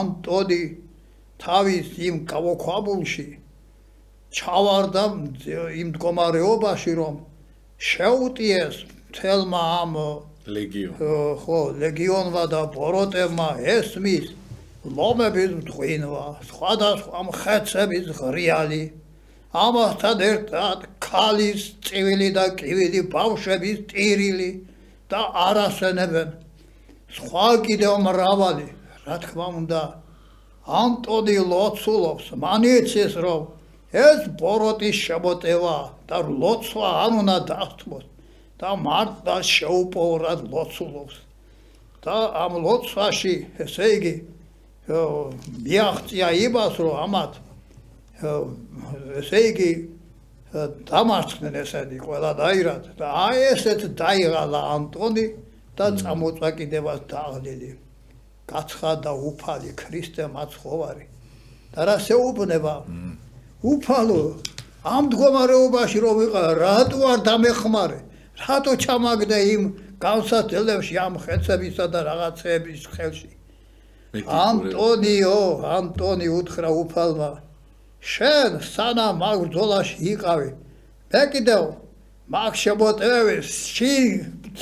ანტონი თავის იმ კავოქვაბულში ჩავარდა იმ მდგომარეობაში რომ შეუტიეს მთელმა ამ ლეგიონმა და ბოროტებმა ესმის ლომების მტყვინვა სხვადასხვა მხეცების ღრიალი ამასთან ერთად ქალის წივილი და კივილი ბავშვების ტირილი და არასენებენ სხვა კიდევ მრავალი რა თქმა უნდა ანტონი ლოცულობს მანიცის რომ ეს ბოროტის შემოტევა და ლოცვა არ უნდა დასთმოს და მარტო შეუპოვრად ლოცულობს და ამ ლოცვაში ესე იგი მიაღწია იმას რომ ამათ ესე იგი დამარცხდნენ ესენი ყველანაირად და აი ესეთ დაიღალა ანტონი და წამოწვა კიდევაც დაღლილი გაცხადა უფალი ქრისტე მაცხოვარი და რა შეუბნება უფალო ამ მდგომარეობაში რომ ვიყავ რატო არ დამეხმარე რატო ჩამაგდე იმ განსაცდელებში ამ ხეცებისა და რაღაცეების ხელში ანტონი უთხრა უფალმა შენ სანამ მაგ ბრძოლაში იყავი მე კიდევ მაგ შემოტევების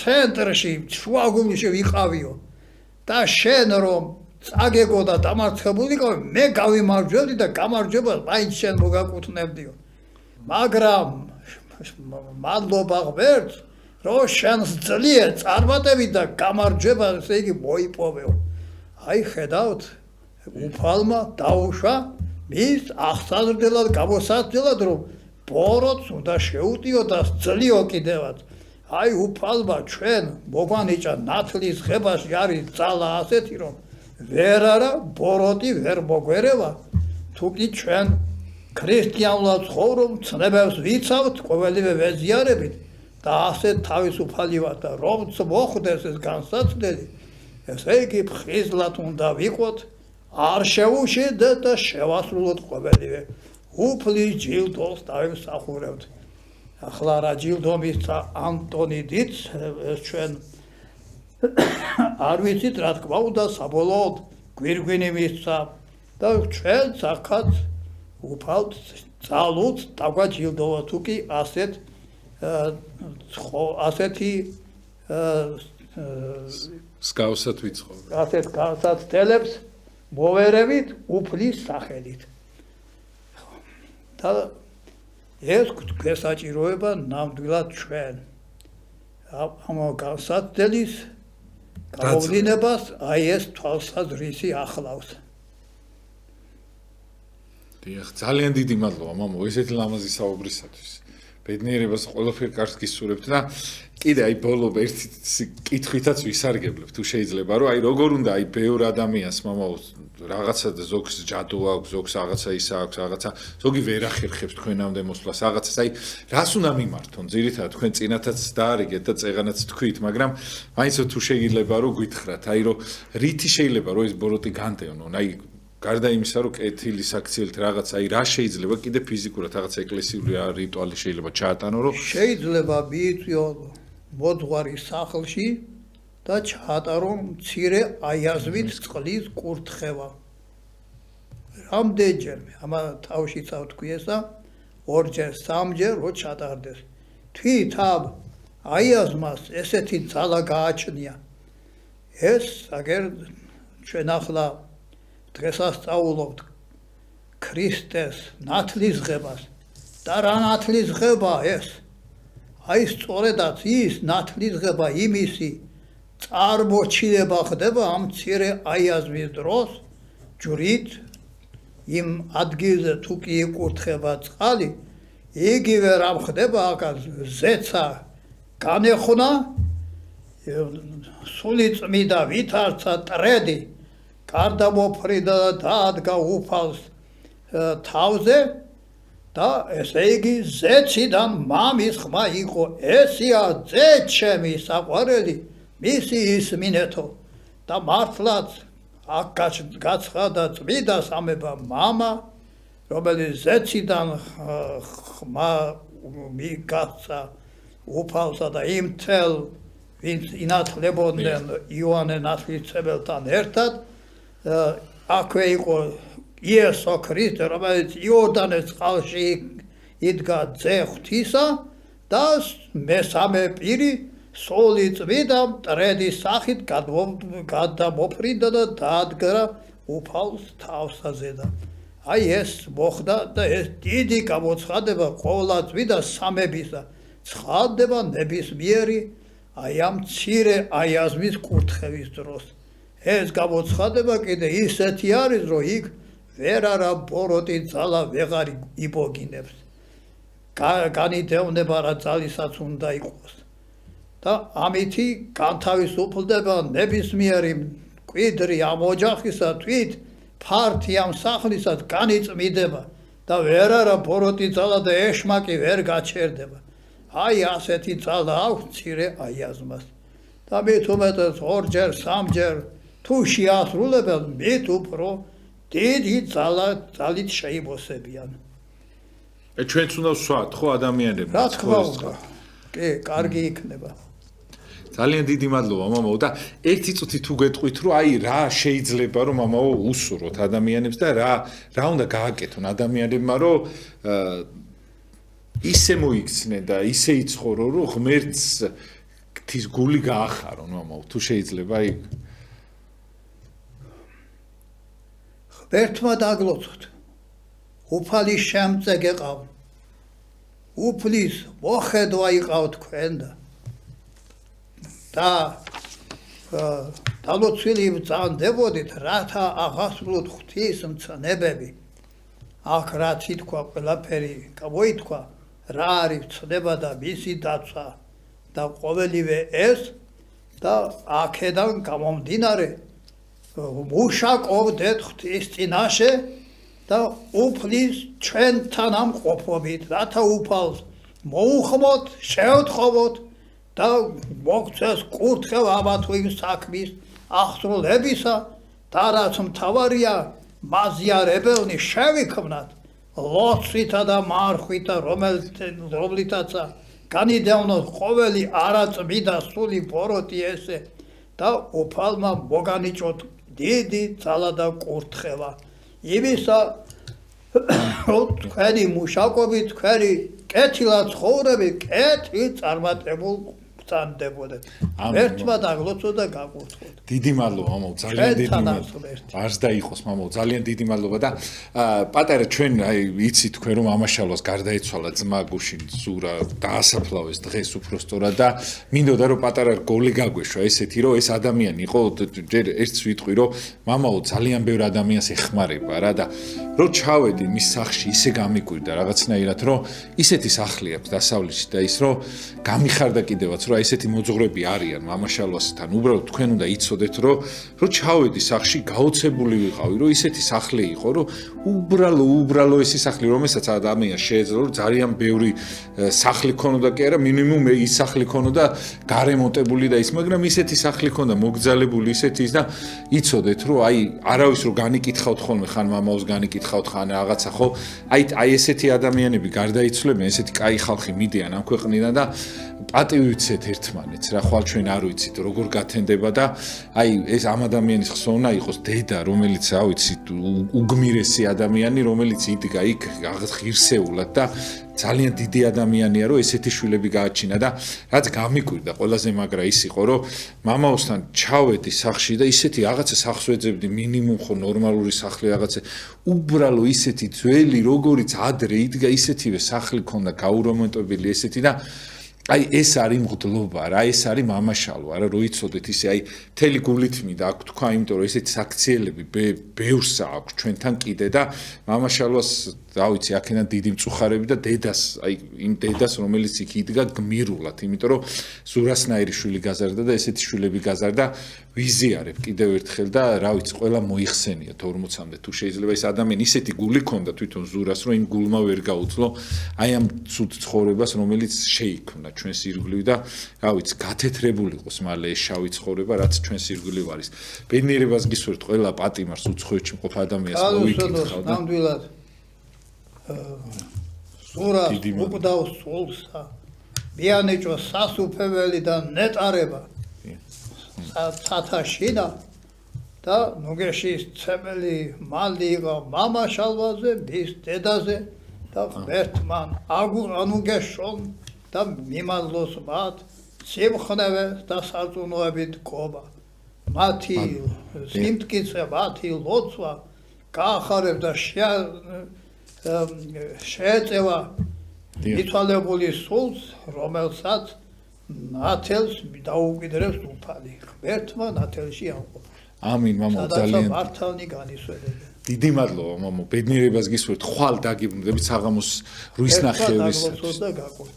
ცენტრში შუაგულში ვიყავიო და შენ რომ წაგეგო და დამარცხებულიყავი მე გავიმარჯვებდი და გამარჯვებას მაინც შენ მოგაკუთვნებდიო მაგრამ მადლობა ღმერთს რომ შენს ძლიერ წარმატებით და გამარჯვებას ესე იგი მოიპოვეო აი ხედავთ უფალმა დაუშვა მის აღსაზრდელად გამოსაცდელად რომ ბოროტს უნდა შეუტიო და ძლიო კიდევაც აი უფალმა ჩვენ მოგვანიჭა ნათლის ღებაში არის ძალა ასეთი რომ ვერ არა ბოროტი ვერ მოგვერევა თუკი ჩვენ ქრისტიანულად ცხოვრობ ცნებებს ვიცავთ ყოველივე ვეზიარებით და ასეთ თავისუფალი ვართ და რომც მოხვდეს ეს განსაცდელი ესე იგი ფხიზლად უნდა ვიყოთ არ შევუშინდეთ და შევასრულოთ ყოველივე უფლის ჯილდოს დავიმსახურებთ ახლა რა ჯილდო მისცა ანტონი დიდს ეს ჩვენ არ ვიცით რა თქმა უნდა საბოლოოდ გვირგვინი მისცა და ჩვენ ახაც უფალთ ძალუთ დაგვაჯილდოვა თუკი ასეთი სკავსად ვიცხოვრო. ასეთ განსაცდელებს მოვერევით უფლის სახელით. და ეს გვესაჭიროება ნამდვილად ჩვენ. ამ განსაცდელის გამოვლინებას აი ეს თვალსაზრისი ახლავს. დიახ, ძალიან დიდი მადლობა მამო, ესეთი ლამაზი საუბრისათვის. ბედნიერებას ყველაფერ კარგს გისურვებთ და კიდე აი ბოლო ერთი კითხვითაც ვისარგებლებ თუ შეიძლება რომ აი როგორ უნდა აი ბევრ ადამიანს მამო რაღაცა ზოგს ჯადო აქვს, ზოგს რაღაცა ისა აქვს, რაღაცა ზოგი ვერ ახერხებს თქვენამდე მოსვლას, რაღაცას აი რას უნდა მიმართონ? ძირითადად თქვენ წინათაც დაარიგეთ და წეღანაც თქვით, მაგრამ მაინც თუ შეიძლება რომ გითხრათ, აი რომ რითი შეიძლება რომ ეს ბოროტი განდევნონ, აი გარდა იმისა რომ კეთილის აქციელით რაღაც აი რა შეიძლება კიდე ფიზიკურად რაღაც ეკლესიური რიტუალი შეიძლება ჩაატანო რომ შეიძლება მიიწვიონ მოძღვარი სახლში და ჩაატარონ მცირე აიაზვით წყლის კურთხევა. რამდენჯერმე ამა თავშიც ავთქვი ესა ორჯერ სამჯერ რო ჩატარდეს. თვით ამ აიაზმას ესეთი ძალა გააჩნია. ეს აგერ ჩვენ ახლა დღესასწაულობთ ქრისტეს ნათლისღებას და რა ნათლისღება ეს? აი სწორედაც ის ნათლისღება იმისი წარმოჩინება ხდება ამ მცირე აიაზმის დროს ჯვრით იმ ადგილზე თუ კი იკურთხება წყალი იგივე რამ ხდება აქაც ზეცა განეხונה სული წმიდა ვითარცა ტრედი გარდამოფრიდა და დაადგა უფალს თავზე და ესე იგი ზეციდან მამის ხმა იყო ესია ძე ჩემი საყვარელი მისი ისმინეთო და მართლაც აქ გაცხადა წმიდა სამება მამა რომელიც ზეციდან ხმა მიგაცა უფალსა და იმ თელ ვინც ინათლებოდნენ იოანე ნათლისმცემელთან ერთად აქვე იყო იესო ქრისტე რომელიც იორდანეს წყალში იდგა ძე ღვთისა და მესამე პირი სული წმიდა მტრედის სახით გადამოფრინდა და დაადგა უფალს თავსაზე და აი ეს მოხდა და ეს დიდი გამოცხადება ყოვლადწმიდა სამებისა ცხადდება ნებისმიერი აი ამ მცირე აიაზმის კურთხევის დროს ეს გამოცხადება კიდე ისეთი არის რომ იქ ვერ არა ბოროტი ძალა ვეღარ იბოგინებს განიდევნება რა ძალისაც უნდა იყოს და ამითი განთავისუფლდება ნებისმიერი მკვიდრი ამ ოჯახისა თვით ფართი ამ სახლისად განიწმიდება და ვერ არა ბოროტი ძალა და ეშმაკი ვერ გაჩერდება აი ასეთი ძალა აქვს მცირე აიაზმას და მით უმეტეს ორჯერ სამჯერ თუ შეასრულებენ მით უფრო დიდი ძალით შეიმოსებიან ჩვენც უნდა ვსვათ ხო ადამიანებს რა თქმა უნდა კი კარგი იქნება ძალიან დიდი მადლობა მამაო და ერთი წუთი თუ გეტყვით რომ აი რა შეიძლება რომ მამაო უსურვოთ ადამიანებს და რა უნდა გააკეთონ ადამიანებმა რომ ისე მოიქცნენ და ისე იცხოვრო რომ ღმერთს ღვთის გული გაახარონ მამაო თუ შეიძლება აი ღმერთმა დაგლოცოთ უფალის შემწე გეყავ უფლის მოხედვა იყავ თქვენ და დალოცვილი ბრძანდებოდით რათა აღასრულოთ ღვთის მცნებები აქ რაც ითქვა ყველაფერი გამოითქვა რა არის ცნება და მისი დაცვა და ყოველივე ეს და აქედან გამომდინარე მუშაკობდეთ ღვთის წინაშე და უფლის ჩვენთან ამყოფობით რათა უფალს მოუხმოთ შევთხოვოთ და მოგცეს კურთხევა ამა თუ იმ საქმის აღსრულებისა და რაც მთავარია მაზიარებელნი შევიქმნათ ლოცვითა და მარხვითა რომლითაც განიდევნოთ ყოველი არაწმიდა სული ბოროტი ესე და უფალმა მოგანიჭოთ დიდი ძალა და კურთხევა იმისა თქვენი მუშაკობით თქვენი კეთილად ცხოვრები კეთილ წარმატებულ ბრძანდებოდეთ. ამინ, ერთმა დაგლოცო და გაკურთხოთ. დიდი მადლობა მამაო, ძალიან დიდი მადლობა. არს დაიხოს მამაო, ძალიან დიდი მადლობა და პატარა ჩვენ აი იცი თქვენ რომ ამაშალოს გარდაიცვალა ძმა გუშინ ზურა დაასაფლავეს დღეს უფრო სწორად და მინდოდა რომ პატარა გოლი გაგვეშვა ესეთი რომ ეს ადამიანი იყო ჯერ ერთს ვიტყვი რომ მამაო ძალიან ბევრ ადამიანს ეხმარება რა და რომ ჩავედი მის სახლში ისე გამიკვირდა რაღაცნაირად რომ ისეთი სახლი აქვს დასავლეთში და ის რომ გამიხარდა კიდევაც რომ ესეთი მოძღვრები არიან მამაშალოსთან უბრალოდ თქვენ უნდა იცოდეთ რომ ჩავედი სახლში გაოცებული ვიყავი რომ ისეთი სახლი იყო რომ უბრალო ესი სახლი რომელსაც ადამიანს შეეძლო რომ ძალიან ბევრი სახლი ქონოდა კი არა მინიმუმ ის სახლი ქონოდა გარემონტებული და ის მაგრამ ისეთი სახლი ქონდა მოგძალებული ისეთი ის და იცოდეთ რომ აი არავის რო განიკითხავთ ხოლმე ხან მამაოს განიკითხავთ ხან რაღაცა ხო აი ესეთი ადამიანები გარდაიცვლებიან ესეთი კაი ხალხი მიდიან ამ ქვეყნიდან და პატივი ვიცეთ ერთმანეთს რა ხვალ ჩვენ არ ვიცით როგორ გათენდება და აი ეს ამ ადამიანის ხსოვნა იყოს დედა რომელიც რა ვიცი უგმირესი ადამიანი რომელიც იდგა იქ ღირსეულად და ძალიან დიდი ადამიანია რომ ესეთი შვილები გააჩინა და რაც გამიკვირდა ყველაზე მაგრა ის იყო რომ მამაოსთან ჩავედი სახლში და ისეთი რაღაცა სახლს ვეძებდი მინიმუმ ხო ნორმალური სახლი რაღაცა უბრალო ისეთი ძველი როგორიც ადრე იდგა ისეთივე სახლი ქონდა გაურემონტებული ესეთი და აი ეს არის მღვდლობა რა ეს არის მამაშალო არა რო იცოდეთ ისე აი მთელი გულით მინდა აქ თქვა იმიტომ რომ ესეთი საქციელები ბევრსა აქვს ჩვენთან კიდე და მამაშალოს რა ვიცი აქედან დიდი მწუხარები და დედას აი იმ დედას რომელიც იქ იდგა გმირულად იმიტომ რომ ზურასნაირი შვილი გაზარდა და ესეთი შვილები გაზარდა ვიზიარებ კიდევ ერთხელ და რა ვიცი ყველა მოიხსენიათ 40-მდე თუ შეიძლება ეს ადამიანი ისეთი გული ქონდა თვითონ ზურას რომ იმ გულმა ვერ გაუძლო აი ამ ცუდ ცხოვრებას რომელიც შეიქმნა ჩვენს ირგვლივ და რა ვიცი გათეთრებული იყოს მალე ეს შავი ცხოვრება რაც ჩვენს ირგვლივ არის ბედნიერებას გისურვებთ ყველა პატიმარს უცხოეთში მყოფ ადამიანს მოიკითხავ და ნამდვილად ზურას უყდავს სულსა ბიანეჭო სასუფეველი და ნეტარება სათაშინა და ნუგეშის ცემელი მალდი იყო მამა შალვაზე მის დედაზე და ერთმან ანუგეშონ და მიმალოს მათ სიმხნევე და სარწმუნოებით გობა მათი სიმტკიცე მათი ლოცვა გაახარებდა შეეწევა ითვალებული სულს რომელსაც ნათელს დაუკვირდებს უფალი ღმერთმა ნათელში ამყოფა ამინ მამაო ძალიან მართალნი განისვენებენ დიდი მადლობა მამაო ბედნიერებას გისურვებთ ხვალ დაგიბრუნდებით საღამოს რუის ნახევარისათვის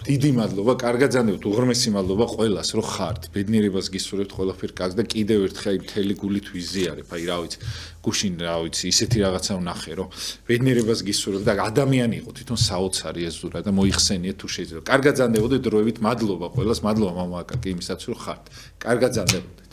დიდი მადლობა კარგად ზანდებთ უღრმესი მადლობა ყველას რომ ხართ ბედნიერებას გისურვებთ ყველაფერ კარგს და კიდევ ერთხელ აი მთელი გულით ვიზიარებ აი რა ვიცი გუშინ რა ვიცი ისეთი რაღაცა ვნახე რომ ბედნიერებას გისურვებთ და ადამიანი იყო თვითონ საოცარი ეს ზურა და მოიხსენიეთ თუ შეიძლება კარგად ზანდებოდეთ დროებით მადლობა ყველას მადლობა მამა აკაკი იმისაც რომ ხართ კარგად ზანდებოდეთ